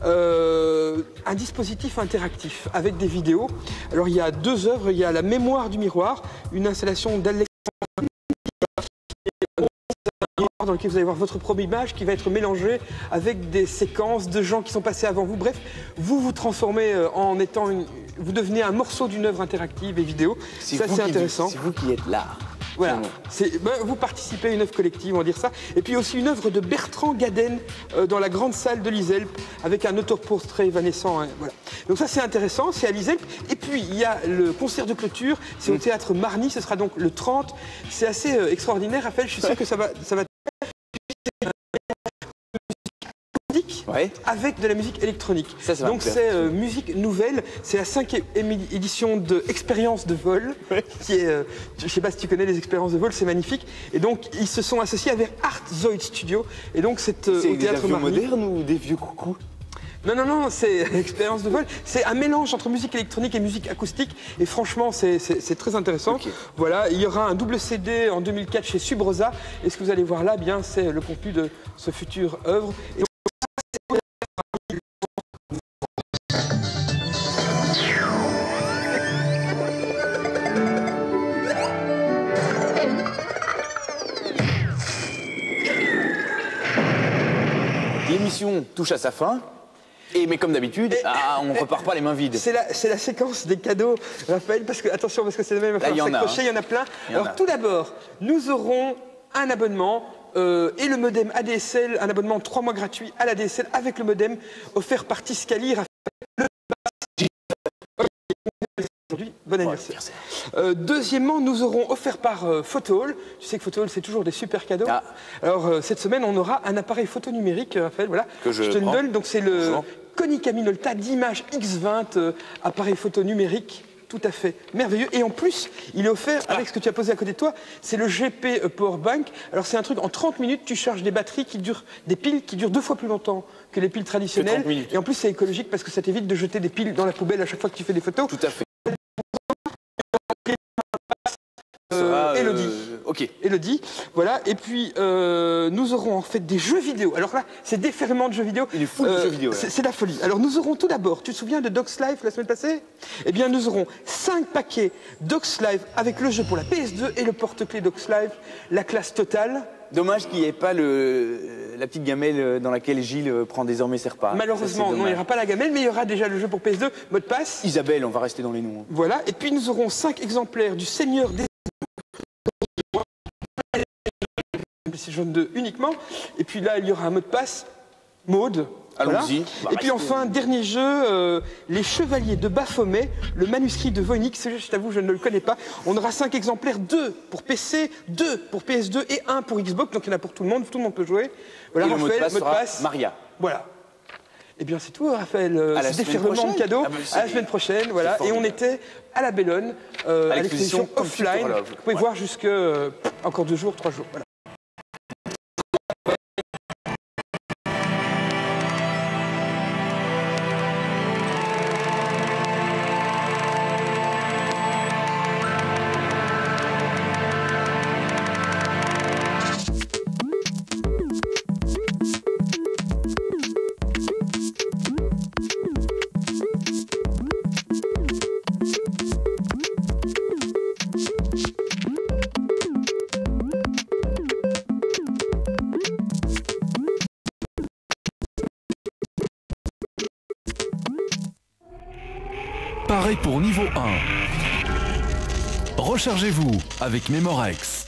un dispositif interactif avec des vidéos. Alors il y a 2 œuvres, il y a La mémoire du miroir, une installation d'Alexandre dans lequel vous allez voir votre propre image qui va être mélangée avec des séquences de gens qui sont passés avant vous. Bref, vous vous transformez en étant vous devenez un morceau d'une œuvre interactive et vidéo. Ça, c'est intéressant. C'est vous qui êtes là. Voilà, vous participez à une œuvre collective, on va dire ça. Et puis aussi une œuvre de Bertrand Gaden dans la grande salle de l'ISELP avec un autoportrait évanescent. Hein, voilà. Donc ça c'est intéressant, c'est à l'ISELP. Et puis il y a le concert de clôture, c'est au théâtre Marny, ce sera donc le 30. C'est assez extraordinaire, Raphaël, je suis sûr que ça va avec de la musique électronique. Donc c'est musique nouvelle, c'est la 5e édition de Expérience de vol, qui est, je ne sais pas si tu connais les expériences de vol, c'est magnifique. Et donc ils se sont associés avec Art Zoid Studio, et donc c'est au théâtre Marny. C'est des modernes ou des vieux coucous? Non, c'est expérience de vol. C'est un mélange entre musique électronique et musique acoustique. Et franchement, c'est très intéressant. Voilà, il y aura un double CD en 2004 chez Subrosa. Et ce que vous allez voir là, bien, c'est le contenu de ce futur œuvre. Et L'émission touche à sa fin. Mais comme d'habitude, on repart pas les mains vides. C'est la séquence des cadeaux, Raphaël, parce que, attention, parce que c'est le même, il y en a plein. Alors tout d'abord, nous aurons un abonnement et le modem ADSL, un abonnement 3 mois gratuit à l'ADSL avec le modem offert par Tiscali. Aujourd'hui, bon anniversaire. Deuxièmement, nous aurons offert par Photohall. Tu sais que Photohall, c'est toujours des super cadeaux. Alors, cette semaine, on aura un appareil photo numérique, Raphaël, voilà. Que je te le donne. Donc, c'est le Konica Minolta d'image X20, appareil photo numérique. Tout à fait merveilleux. Et en plus, il est offert avec ce que tu as posé à côté de toi, c'est le GP Powerbank. Alors c'est un truc, en 30 minutes, tu charges des batteries qui durent, des piles qui durent 2 fois plus longtemps que les piles traditionnelles. Et en plus, c'est écologique parce que ça t'évite de jeter des piles dans la poubelle à chaque fois que tu fais des photos. Tout à fait. Elodie. Elodie, voilà. Et puis, nous aurons en fait des jeux vidéo. Alors là, c'est déferlement de jeux vidéo. Il est fou de jeux vidéo. C'est la folie. Alors, nous aurons tout d'abord, tu te souviens de Docs Live la semaine passée? Eh bien, nous aurons 5 paquets Docs Live avec le jeu pour la PS2 et le porte-clés Docs Live, la classe totale. Dommage qu'il n'y ait pas la petite gamelle dans laquelle Gilles prend désormais ses repas. Malheureusement, non, il n'y aura pas la gamelle, mais il y aura déjà le jeu pour PS2, mot de passe. Isabelle, on va rester dans les noms. Voilà, et puis nous aurons 5 exemplaires du Seigneur des... C'est jaune 2 uniquement. Et puis là, il y aura un mot de passe, Maude. Allons-y. Voilà. Et puis enfin, dernier jeu, Les Chevaliers de Baphomet, le manuscrit de Voynich. Ce jeu, je t'avoue, je ne le connais pas. On aura 5 exemplaires, 2 pour PC, 2 pour PS2 et 1 pour Xbox. Donc il y en a pour tout le monde peut jouer. Voilà, et Raphaël, le mot de passe Maria. Voilà. Eh bien, c'est tout, Raphaël. C'est déferlement de cadeaux. À la semaine prochaine, voilà. Et on était à la Bellone, à l'exposition offline. Vous pouvez voir jusque encore 2 jours, 3 jours. Voilà. Pareil pour niveau 1. Rechargez-vous avec Memorex.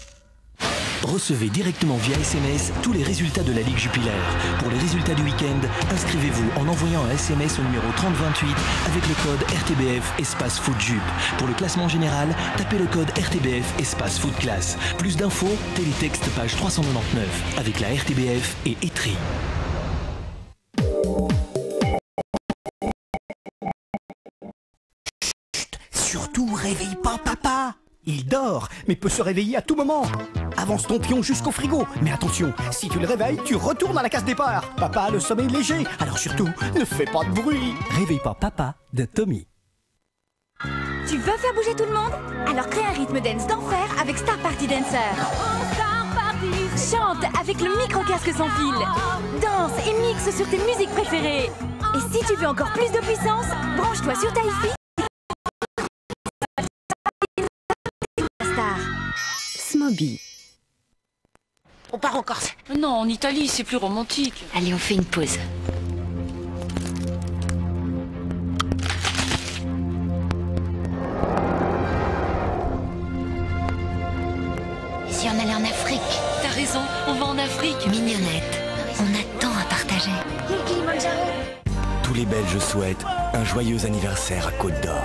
Recevez directement via SMS tous les résultats de la Ligue Jupiler. Pour les résultats du week-end, inscrivez-vous en envoyant un SMS au numéro 3028 avec le code RTBF espace FootJup. Pour le classement général, tapez le code RTBF espace FootClass. Plus d'infos, télétexte page 399 avec la RTBF et Etri. Surtout, réveille pas papa. Il dort, mais peut se réveiller à tout moment. Avance ton pion jusqu'au frigo. Mais attention, si tu le réveilles, tu retournes à la case départ. Papa a le sommeil léger, alors surtout, ne fais pas de bruit. Réveille pas papa de Tommy. Tu veux faire bouger tout le monde? Alors crée un rythme dance d'enfer avec Star Party Dancer. Chante avec le micro-casque sans fil. Danse et mixe sur tes musiques préférées. Et si tu veux encore plus de puissance, branche-toi sur ta hi-fi. Smoby. On part en Corse. Non, en Italie, c'est plus romantique. Allez, on fait une pause. Et si on allait en Afrique? T'as raison, on va en Afrique. Mignonnette, on a tant à partager. Tous les Belges souhaitent un joyeux anniversaire à Côte d'Or.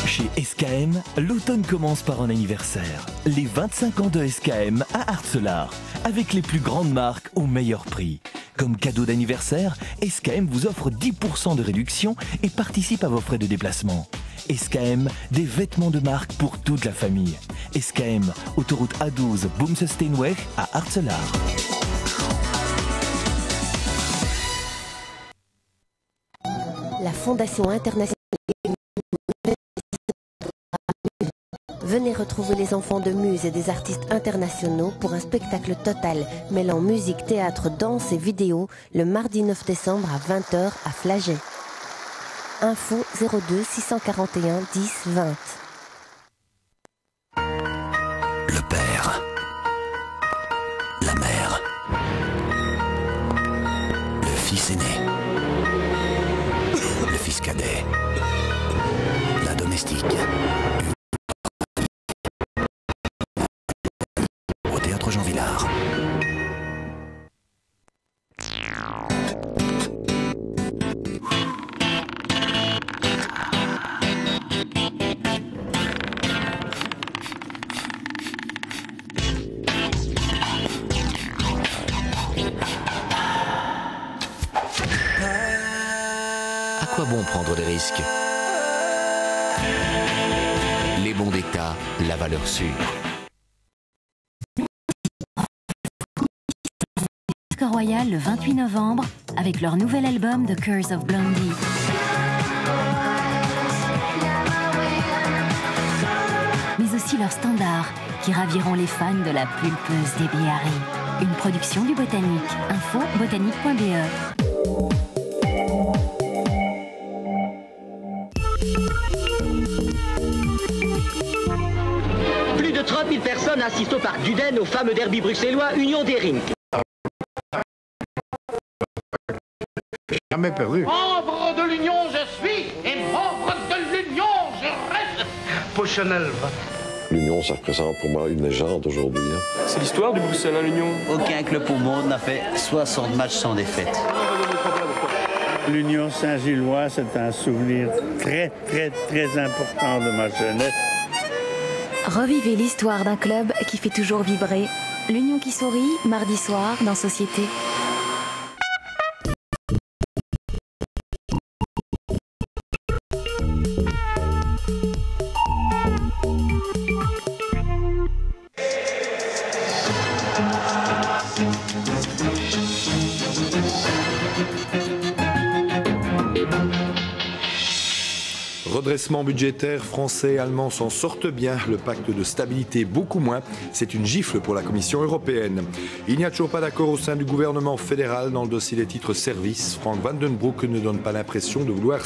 Chez SKM, l'automne commence par un anniversaire. Les 25 ans de SKM à Arcelard, avec les plus grandes marques au meilleur prix. Comme cadeau d'anniversaire, SKM vous offre 10% de réduction et participe à vos frais de déplacement. SKM, des vêtements de marque pour toute la famille. SKM, autoroute A12, Boomsesteenweg à Arcelard. La Fondation internationale. Venez retrouver les enfants de Muse et des artistes internationaux pour un spectacle total mêlant musique, théâtre, danse et vidéo le mardi 9 décembre à 20h à Flagey. Info 02 641 10 20. artistique. Au Théâtre Jean Villard. À quoi bon prendre des risques? Les bons d'État, la valeur sûre. Royal le 28 novembre avec leur nouvel album The Curse of Blondie. Mais aussi leurs standards qui raviront les fans de la pulpeuse Debbie Harry. Une production du Botanique. Info botanique.be. Plus de 30 000 personnes assistent au parc d'Uden au fameux derby bruxellois Union des Rink. Jamais perdu. Membre de l'Union, je suis, et membre de l'Union, je reste. Pochonel. L'Union, ça représente pour moi une légende aujourd'hui. C'est l'histoire du Bruxelles à l'Union. Aucun club au monde n'a fait 60 matchs sans défaite. L'Union Saint-Gillois, c'est un souvenir très important de ma jeunesse. Revivez l'histoire d'un club qui fait toujours vibrer. L'Union qui sourit, mardi soir dans Société. Redressement budgétaire, français et allemands s'en sortent bien, le pacte de stabilité beaucoup moins, c'est une gifle pour la Commission européenne. Il n'y a toujours pas d'accord au sein du gouvernement fédéral dans le dossier des titres services. Frank Vandenbroek ne donne pas l'impression de vouloir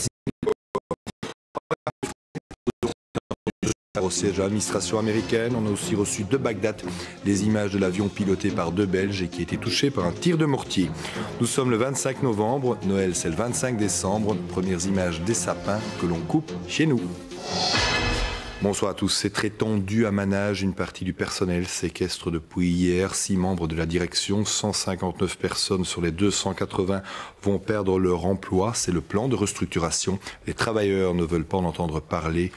au siège de l'administration américaine. On a aussi reçu de Bagdad les images de l'avion piloté par 2 Belges et qui a été touché par un tir de mortier. Nous sommes le 25 novembre, Noël c'est le 25 décembre, premières images des sapins que l'on coupe chez nous. Bonsoir à tous, c'est très tendu à Manage, une partie du personnel séquestre depuis hier, 6 membres de la direction, 159 personnes sur les 280 vont perdre leur emploi, c'est le plan de restructuration. Les travailleurs ne veulent pas en entendre parler.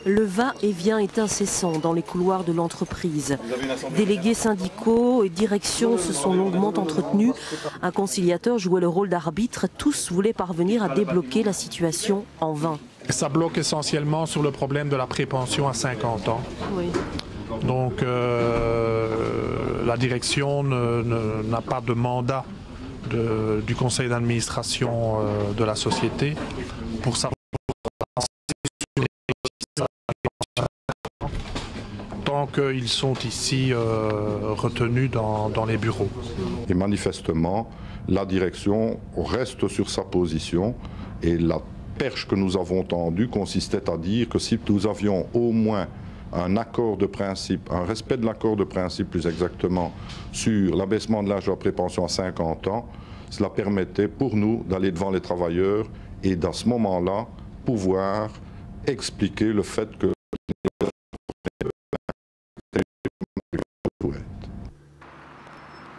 Le va-et-vient est incessant dans les couloirs de l'entreprise. Délégués syndicaux et direction se sont longuement entretenus. Un conciliateur jouait le rôle d'arbitre. Tous voulaient parvenir à débloquer la situation en vain. Ça bloque essentiellement sur le problème de la prépension à 50 ans. Oui. Donc la direction n'a pas de mandat du conseil d'administration de la société pour savoir tant qu'ils sont ici retenus dans les bureaux. Et manifestement, la direction reste sur sa position et la perche que nous avons tendue consistait à dire que si nous avions au moins un accord de principe, un respect de l'accord de principe plus exactement, sur l'abaissement de l'âge de la prépension à 50 ans, cela permettait pour nous d'aller devant les travailleurs et à ce moment-là pouvoir expliquer le fait que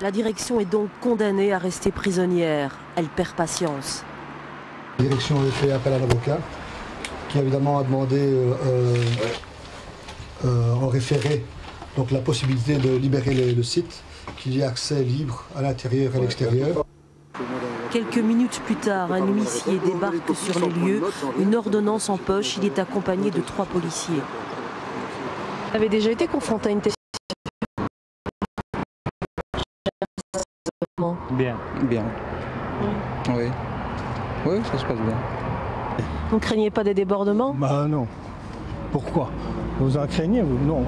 la direction est donc condamnée à rester prisonnière. Elle perd patience. La direction a fait appel à l'avocat qui évidemment a demandé en référé donc la possibilité de libérer le site, qu'il y ait accès libre à l'intérieur et à l'extérieur. Quelques minutes plus tard, un huissier débarque sur les lieux, une ordonnance en poche, il est accompagné de 3 policiers. Vous avez déjà été confronté à une telle situation? Bien. Bien. Oui. Oui, ça se passe bien. Vous ne craignez pas des débordements? Bah non. Pourquoi? Vous en craignez, vous? Non.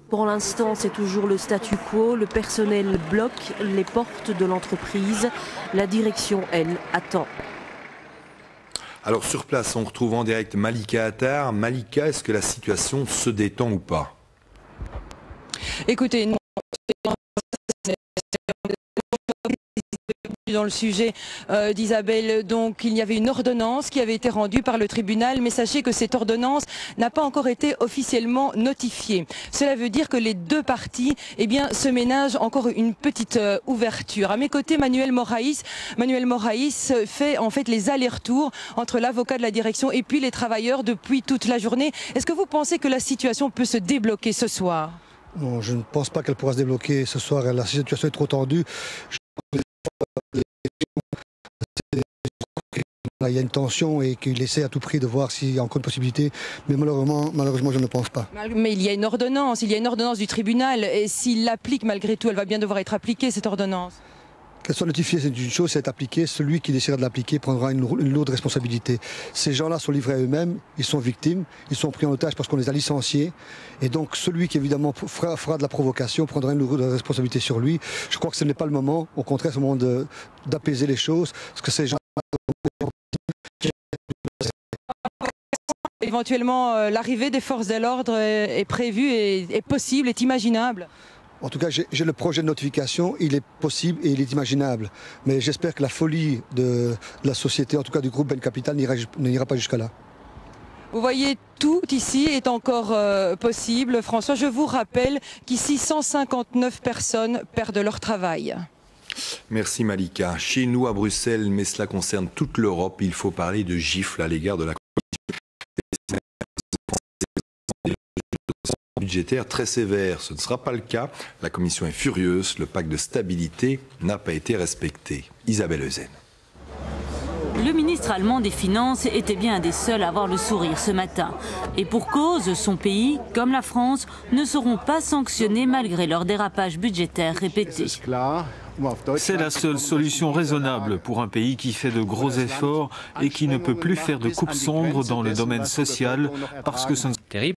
Pour l'instant, c'est toujours le statu quo. Le personnel bloque les portes de l'entreprise. La direction, elle, attend. Alors sur place, on retrouve en direct Malika Attar. Malika, est-ce que la situation se détend ou pas? Écoutez, non. Dans le sujet d'Isabelle, donc il y avait une ordonnance qui avait été rendue par le tribunal, mais sachez que cette ordonnance n'a pas encore été officiellement notifiée. Cela veut dire que les deux parties se ménagent encore une petite ouverture. À mes côtés, Manuel Moraïs. Manuel Moraïs fait en fait les allers-retours entre l'avocat de la direction et puis les travailleurs depuis toute la journée. Est-ce que vous pensez que la situation peut se débloquer ce soir? Non, je ne pense pas qu'elle pourra se débloquer ce soir. La situation est trop tendue. Il y a une tension et qu'il essaie à tout prix de voir s'il y a encore une possibilité, mais malheureusement je ne pense pas. Mais il y a une ordonnance du tribunal, et s'il l'applique malgré tout, elle va bien devoir être appliquée, cette ordonnance. Qu'elle soit notifiée, c'est une chose, c'est appliquée. Celui qui décidera de l'appliquer prendra une lourde responsabilité. Ces gens-là sont livrés à eux-mêmes, ils sont victimes, ils sont pris en otage parce qu'on les a licenciés. Et donc celui qui évidemment fera de la provocation prendra une lourde responsabilité sur lui. Je crois que ce n'est pas le moment, au contraire, c'est le moment d'apaiser les choses, parce que ces gens éventuellement, l'arrivée des forces de l'ordre est prévue, est possible, est imaginable. En tout cas, j'ai le projet de notification, il est possible et il est imaginable. Mais j'espère que la folie de la société, en tout cas du groupe Ben Capital, n'ira pas jusqu'à là. Vous voyez, tout ici est encore possible. François, je vous rappelle qu'ici, 159 personnes perdent leur travail. Merci Malika. Chez nous à Bruxelles, mais cela concerne toute l'Europe, il faut parler de gifles à l'égard de la budgétaire très sévère. Ce ne sera pas le cas. La Commission est furieuse. Le pacte de stabilité n'a pas été respecté. Isabelle Eusen. Le ministre allemand des Finances était bien un des seuls à avoir le sourire ce matin. Et pour cause, son pays, comme la France, ne seront pas sanctionnés malgré leur dérapage budgétaire répété. C'est la seule solution raisonnable pour un pays qui fait de gros efforts et qui ne peut plus faire de coupes sombres dans le domaine social parce que ce ne... Terrible.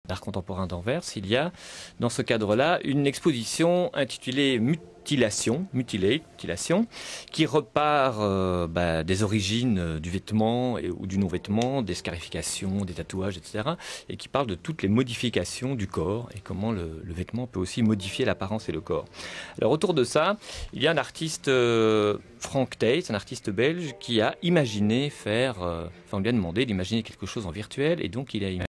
L'art contemporain d'Anvers, il y a dans ce cadre-là une exposition intitulée Mutilation, qui repart des origines du vêtement ou du non-vêtement, des scarifications, des tatouages, etc. et qui parle de toutes les modifications du corps et comment le vêtement peut aussi modifier l'apparence et le corps. Alors autour de ça, il y a un artiste, Frank Tate, un artiste belge, qui a imaginé on lui a demandé d'imaginer quelque chose en virtuel, et donc il a imaginé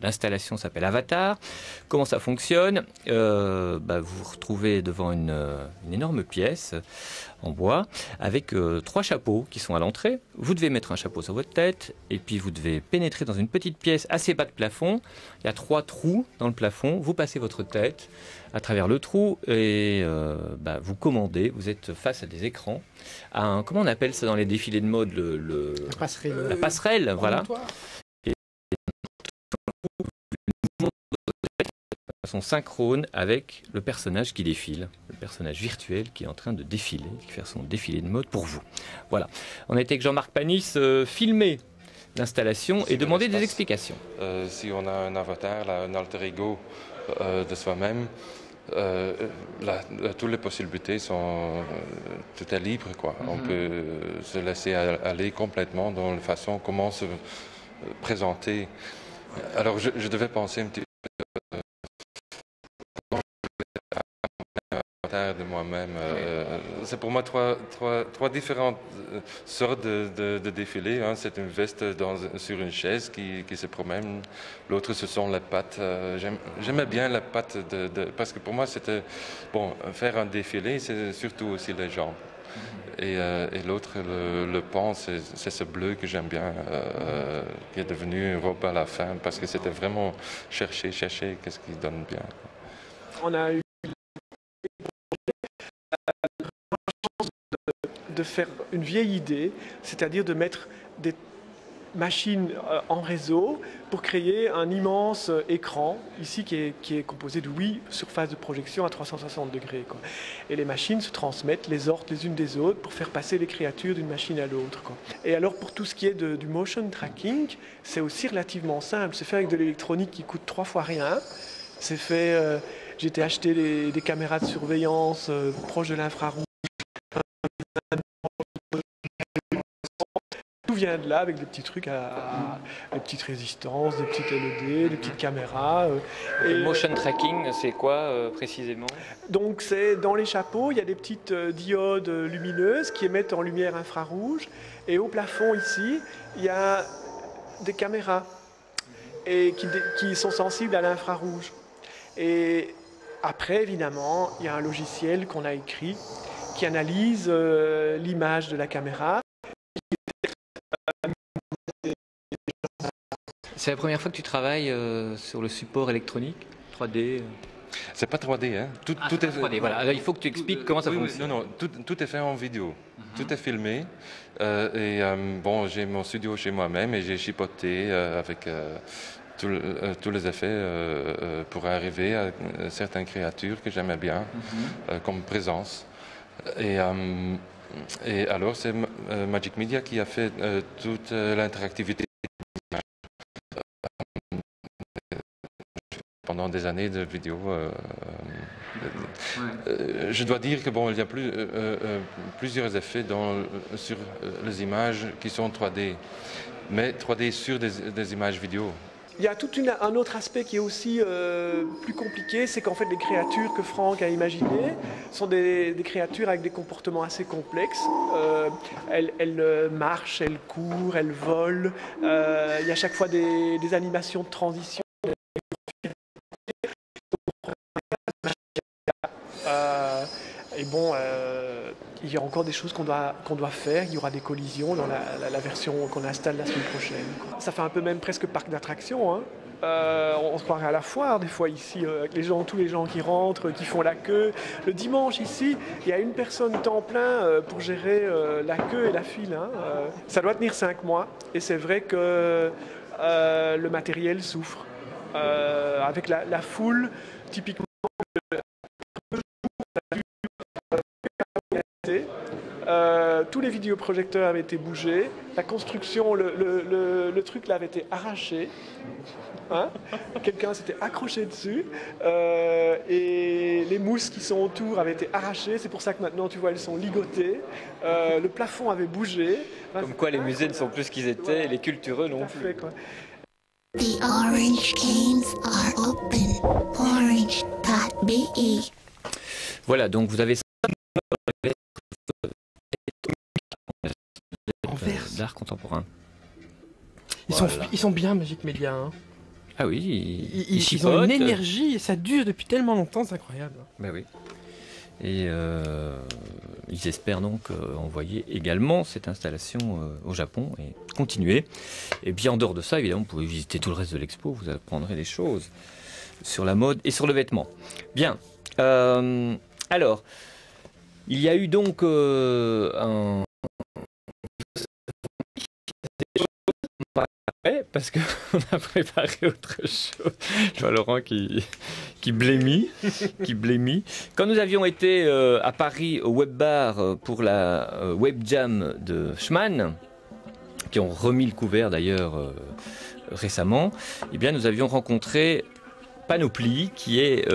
l'installation s'appelle Avatar. Comment ça fonctionne? Vous vous retrouvez devant une énorme pièce en bois avec 3 chapeaux qui sont à l'entrée. Vous devez mettre un chapeau sur votre tête et puis vous devez pénétrer dans une petite pièce assez bas de plafond. Il y a 3 trous dans le plafond. Vous passez votre tête à travers le trou et vous commandez. Vous êtes face à des écrans. Comment on appelle ça dans les défilés de mode? La passerelle. La passerelle, voilà. Façon synchrone avec le personnage qui défile, le personnage virtuel qui est en train de défiler, qui fait son défilé de mode pour vous. Voilà. On a été avec Jean-Marc Panis filmer l'installation et demander des explications. Si on a un avatar, un alter ego de soi-même, toutes les possibilités sont tout est libre, quoi. On peut se laisser aller complètement dans la façon comment se présenter. Alors je devais penser un petit de moi-même. C'est pour moi trois différentes sortes de défilés. C'est une veste sur une chaise qui se promène. L'autre, ce sont les pattes. J'aimais bien la patte parce que pour moi, c'était faire un défilé, c'est surtout aussi les jambes. Et l'autre, le pan, c'est ce bleu que j'aime bien, qui est devenu une robe à la fin, parce que c'était vraiment chercher qu'est-ce qui donne bien. On a eu de faire une vieille idée, c'est-à-dire de mettre des machines en réseau pour créer un immense écran ici qui est composé de 8 surfaces de projection à 360 degrés. Quoi. Et les machines se transmettent les ordres les unes des autres pour faire passer les créatures d'une machine à l'autre. Et alors pour tout ce qui est du motion tracking, c'est aussi relativement simple. C'est fait avec de l'électronique qui coûte 3 fois rien. C'est fait, j'ai été acheter des caméras de surveillance proches de l'infrarouge. Tout vient de là avec des petits trucs, des petites résistances, des petites LED, des petites caméras. Le motion tracking, c'est quoi précisément? Donc c'est dans les chapeaux, il y a des petites diodes lumineuses qui émettent en lumière infrarouge. Et au plafond ici, il y a des caméras et qui sont sensibles à l'infrarouge. Et après, évidemment, il y a un logiciel qu'on a écrit qui analyse l'image de la caméra. C'est la première fois que tu travailles sur le support électronique 3D? C'est pas 3D, hein. Tout est 3D. Voilà. Alors, il faut que tu expliques comment ça fonctionne. Non, tout est fait en vidéo. Tout est filmé. Bon, j'ai mon studio chez moi-même et j'ai chipoté avec tous les effets pour arriver à certaines créatures que j'aimais bien comme présence. Et alors, c'est Magic Media qui a fait toute l'interactivité pendant des années de vidéos. Je dois dire que bon, il y a plusieurs effets sur les images qui sont 3D, mais 3D sur des images vidéo. Il y a tout un autre aspect qui est aussi plus compliqué, c'est qu'en fait les créatures que Franck a imaginées sont des créatures avec des comportements assez complexes. Elles marchent, elles courent, elles volent. Il y a à chaque fois des animations de transition. Et bon, il y a encore des choses qu'on doit faire. Il y aura des collisions dans la version qu'on installe la semaine prochaine. Ça fait un peu même presque parc d'attractions. Hein. On se croirait à la foire des fois ici, avec tous les gens qui rentrent, qui font la queue. Le dimanche ici, il y a une personne temps plein pour gérer la queue et la file. Hein. Ça doit tenir 5 mois et c'est vrai que le matériel souffre. Avec la foule, typiquement, tous les vidéoprojecteurs avaient été bougés, la construction, le truc là avait été arraché, hein, quelqu'un s'était accroché dessus, et les mousses qui sont autour avaient été arrachées, c'est pour ça que maintenant tu vois elles sont ligotées, le plafond avait bougé. Comme quoi les musées ne sont plus ce qu'ils étaient, et les cultureux non plus. The orange games are open. Orange.be. Voilà, donc vous avez d'art contemporain. Ils sont bien Magic Media. Hein. Ah oui, ils ont une énergie et ça dure depuis tellement longtemps, c'est incroyable. Ben oui. Et ils espèrent donc envoyer également cette installation au Japon et continuer. Et bien en dehors de ça, évidemment, vous pouvez visiter tout le reste de l'expo, vous apprendrez des choses sur la mode et sur le vêtement. Bien. Alors, il y a eu donc parce qu'on a préparé autre chose. Je vois Laurent qui blémit. Quand nous avions été à Paris au Web Bar pour la Web Jam de Schman, qui ont remis le couvert d'ailleurs récemment, eh bien nous avions rencontré Panoply, qui est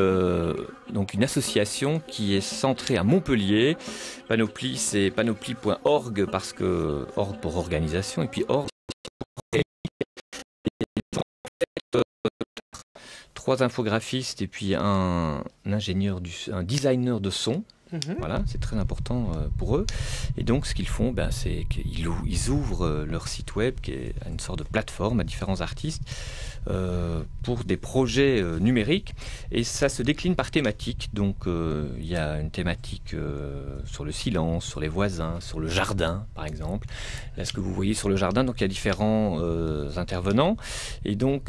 donc une association qui est centrée à Montpellier. Panoply, c'est panoply.org parce que org pour organisation et puis org. 3 infographistes et puis un designer de son. Voilà, c'est très important pour eux. Et donc, ce qu'ils font, c'est qu'ils ouvrent leur site web, qui est une sorte de plateforme à différents artistes, pour des projets numériques. Et ça se décline par thématique. Donc, il y a une thématique sur le silence, sur les voisins, sur le jardin, par exemple. Là, ce que vous voyez sur le jardin, donc il y a différents intervenants. Et donc,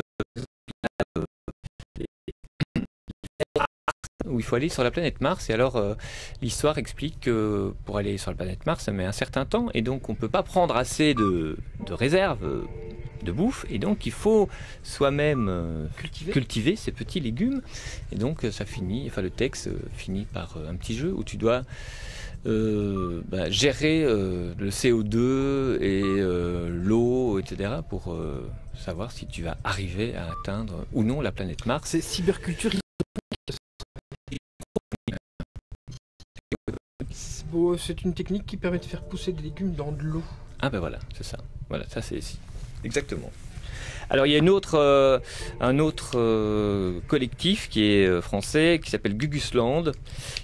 où il faut aller sur la planète Mars, et alors l'histoire explique que pour aller sur la planète Mars ça met un certain temps et donc on ne peut pas prendre assez de réserves de bouffe et donc il faut soi-même cultiver ces petits légumes et donc le texte finit par un petit jeu où tu dois gérer le CO2 et l'eau, etc. pour savoir si tu vas arriver à atteindre ou non la planète Mars. C'est cyberculture. C'est une technique qui permet de faire pousser des légumes dans de l'eau. Ah ben voilà, c'est ça. Voilà, ça c'est exactement. Alors il y a un autre collectif qui est français, qui s'appelle Gugusland,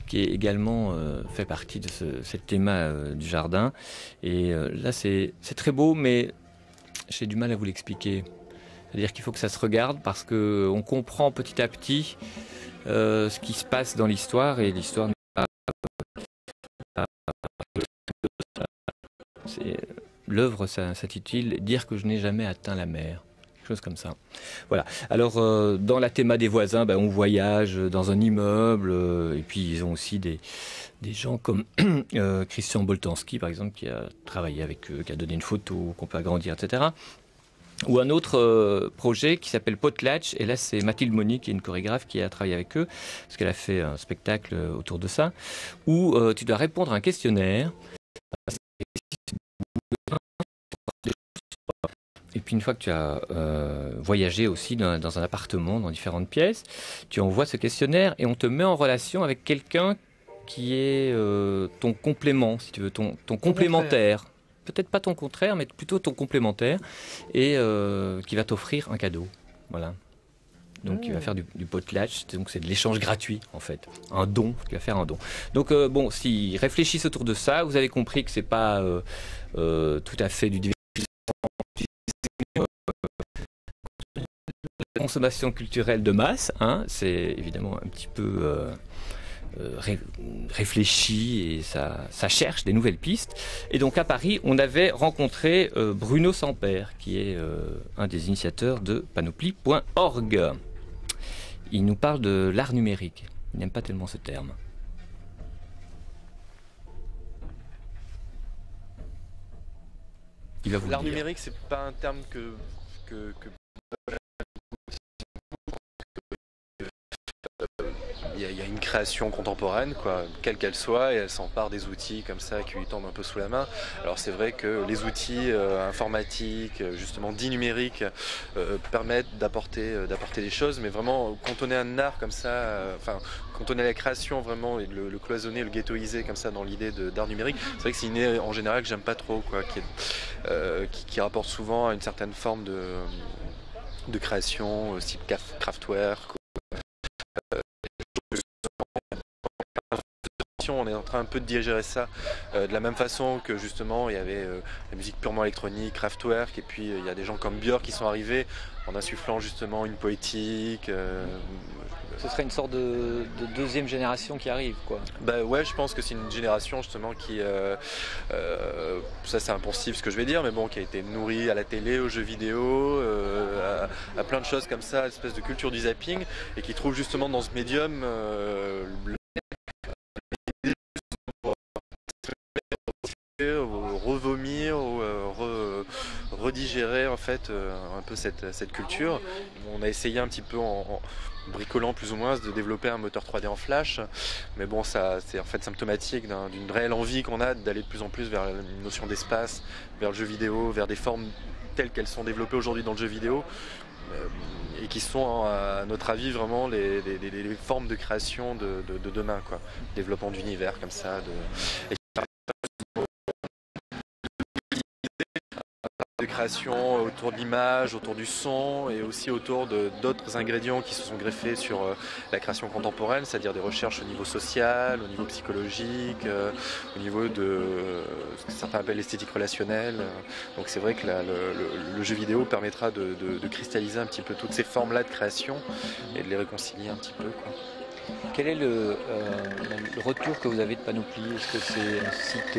qui est également fait partie de cette thème du jardin. Et là c'est très beau, mais j'ai du mal à vous l'expliquer. C'est-à-dire qu'il faut que ça se regarde parce qu'on comprend petit à petit ce qui se passe dans l'histoire, et l'histoire n'est pas... L'œuvre s'intitule « Dire que je n'ai jamais atteint la mer ». Chose comme ça. Voilà. Alors, dans la théma des voisins, on voyage dans un immeuble, et puis ils ont aussi des gens comme Christian Boltanski, par exemple, qui a travaillé avec eux, qui a donné une photo qu'on peut agrandir, etc. Ou un autre projet qui s'appelle Potlatch, et là c'est Mathilde Monique, qui est une chorégraphe, qui a travaillé avec eux, parce qu'elle a fait un spectacle autour de ça, où tu dois répondre à un questionnaire. Et puis une fois que tu as voyagé aussi dans un appartement, dans différentes pièces, tu envoies ce questionnaire et on te met en relation avec quelqu'un qui est ton complément, si tu veux, ton complémentaire. Peut-être pas ton contraire, mais plutôt ton complémentaire, et qui va t'offrir un cadeau. Voilà. Donc il va faire du potlatch, donc c'est de l'échange gratuit en fait, un don, tu vas faire un don. Donc bon, s'ils réfléchissent autour de ça, vous avez compris que c'est pas tout à fait du divertissement. Consommation culturelle de masse, hein, c'est évidemment un petit peu réfléchi, et ça cherche des nouvelles pistes. Et donc à Paris, on avait rencontré Bruno Sampère, qui est un des initiateurs de Panoplie.org. Il nous parle de l'art numérique. Il n'aime pas tellement ce terme. L'art numérique, c'est pas un terme que il y a une création contemporaine, quoi, quelle qu'elle soit, et elle s'empare des outils comme ça qui lui tombent un peu sous la main. Alors c'est vrai que les outils informatiques, justement dits numériques, permettent d'apporter des choses, mais vraiment quand on est un art comme ça, quand on est à la création vraiment, et le cloisonner, le ghettoiser comme ça dans l'idée d'art numérique, c'est vrai que c'est une idée en général que j'aime pas trop, quoi, qui rapporte souvent à une certaine forme de création, type Kraftwerk. On est en train un peu de digérer ça de la même façon que justement il y avait la musique purement électronique, Kraftwerk, et puis il y a des gens comme Björk qui sont arrivés en insufflant justement une poétique. Ce serait une sorte de deuxième génération qui arrive, quoi. Bah ouais, je pense que c'est une génération justement qui, ça c'est impensif ce que je vais dire, mais bon, qui a été nourrie à la télé, aux jeux vidéo, à plein de choses comme ça, une espèce de culture du zapping, et qui trouve justement dans ce médium revomir ou redigérer en fait un peu cette culture. On a essayé un petit peu en bricolant plus ou moins de développer un moteur 3D en Flash, mais bon, ça c'est en fait symptomatique d'une réelle envie qu'on a d'aller de plus en plus vers une notion d'espace, vers le jeu vidéo, vers des formes telles qu'elles sont développées aujourd'hui dans le jeu vidéo, et qui sont à notre avis vraiment les formes de création de demain, quoi. Développement d'univers comme ça, de création autour de l'image, autour du son, et aussi autour d'autres ingrédients qui se sont greffés sur la création contemporaine, c'est-à-dire des recherches au niveau social, au niveau psychologique, au niveau de ce que certains appellent l'esthétique relationnelle. Donc c'est vrai que le jeu vidéo permettra de cristalliser un petit peu toutes ces formes-là de création et de les réconcilier un petit peu, quoi. Quel est le retour que vous avez de Panoplie? Est-ce que c'est un site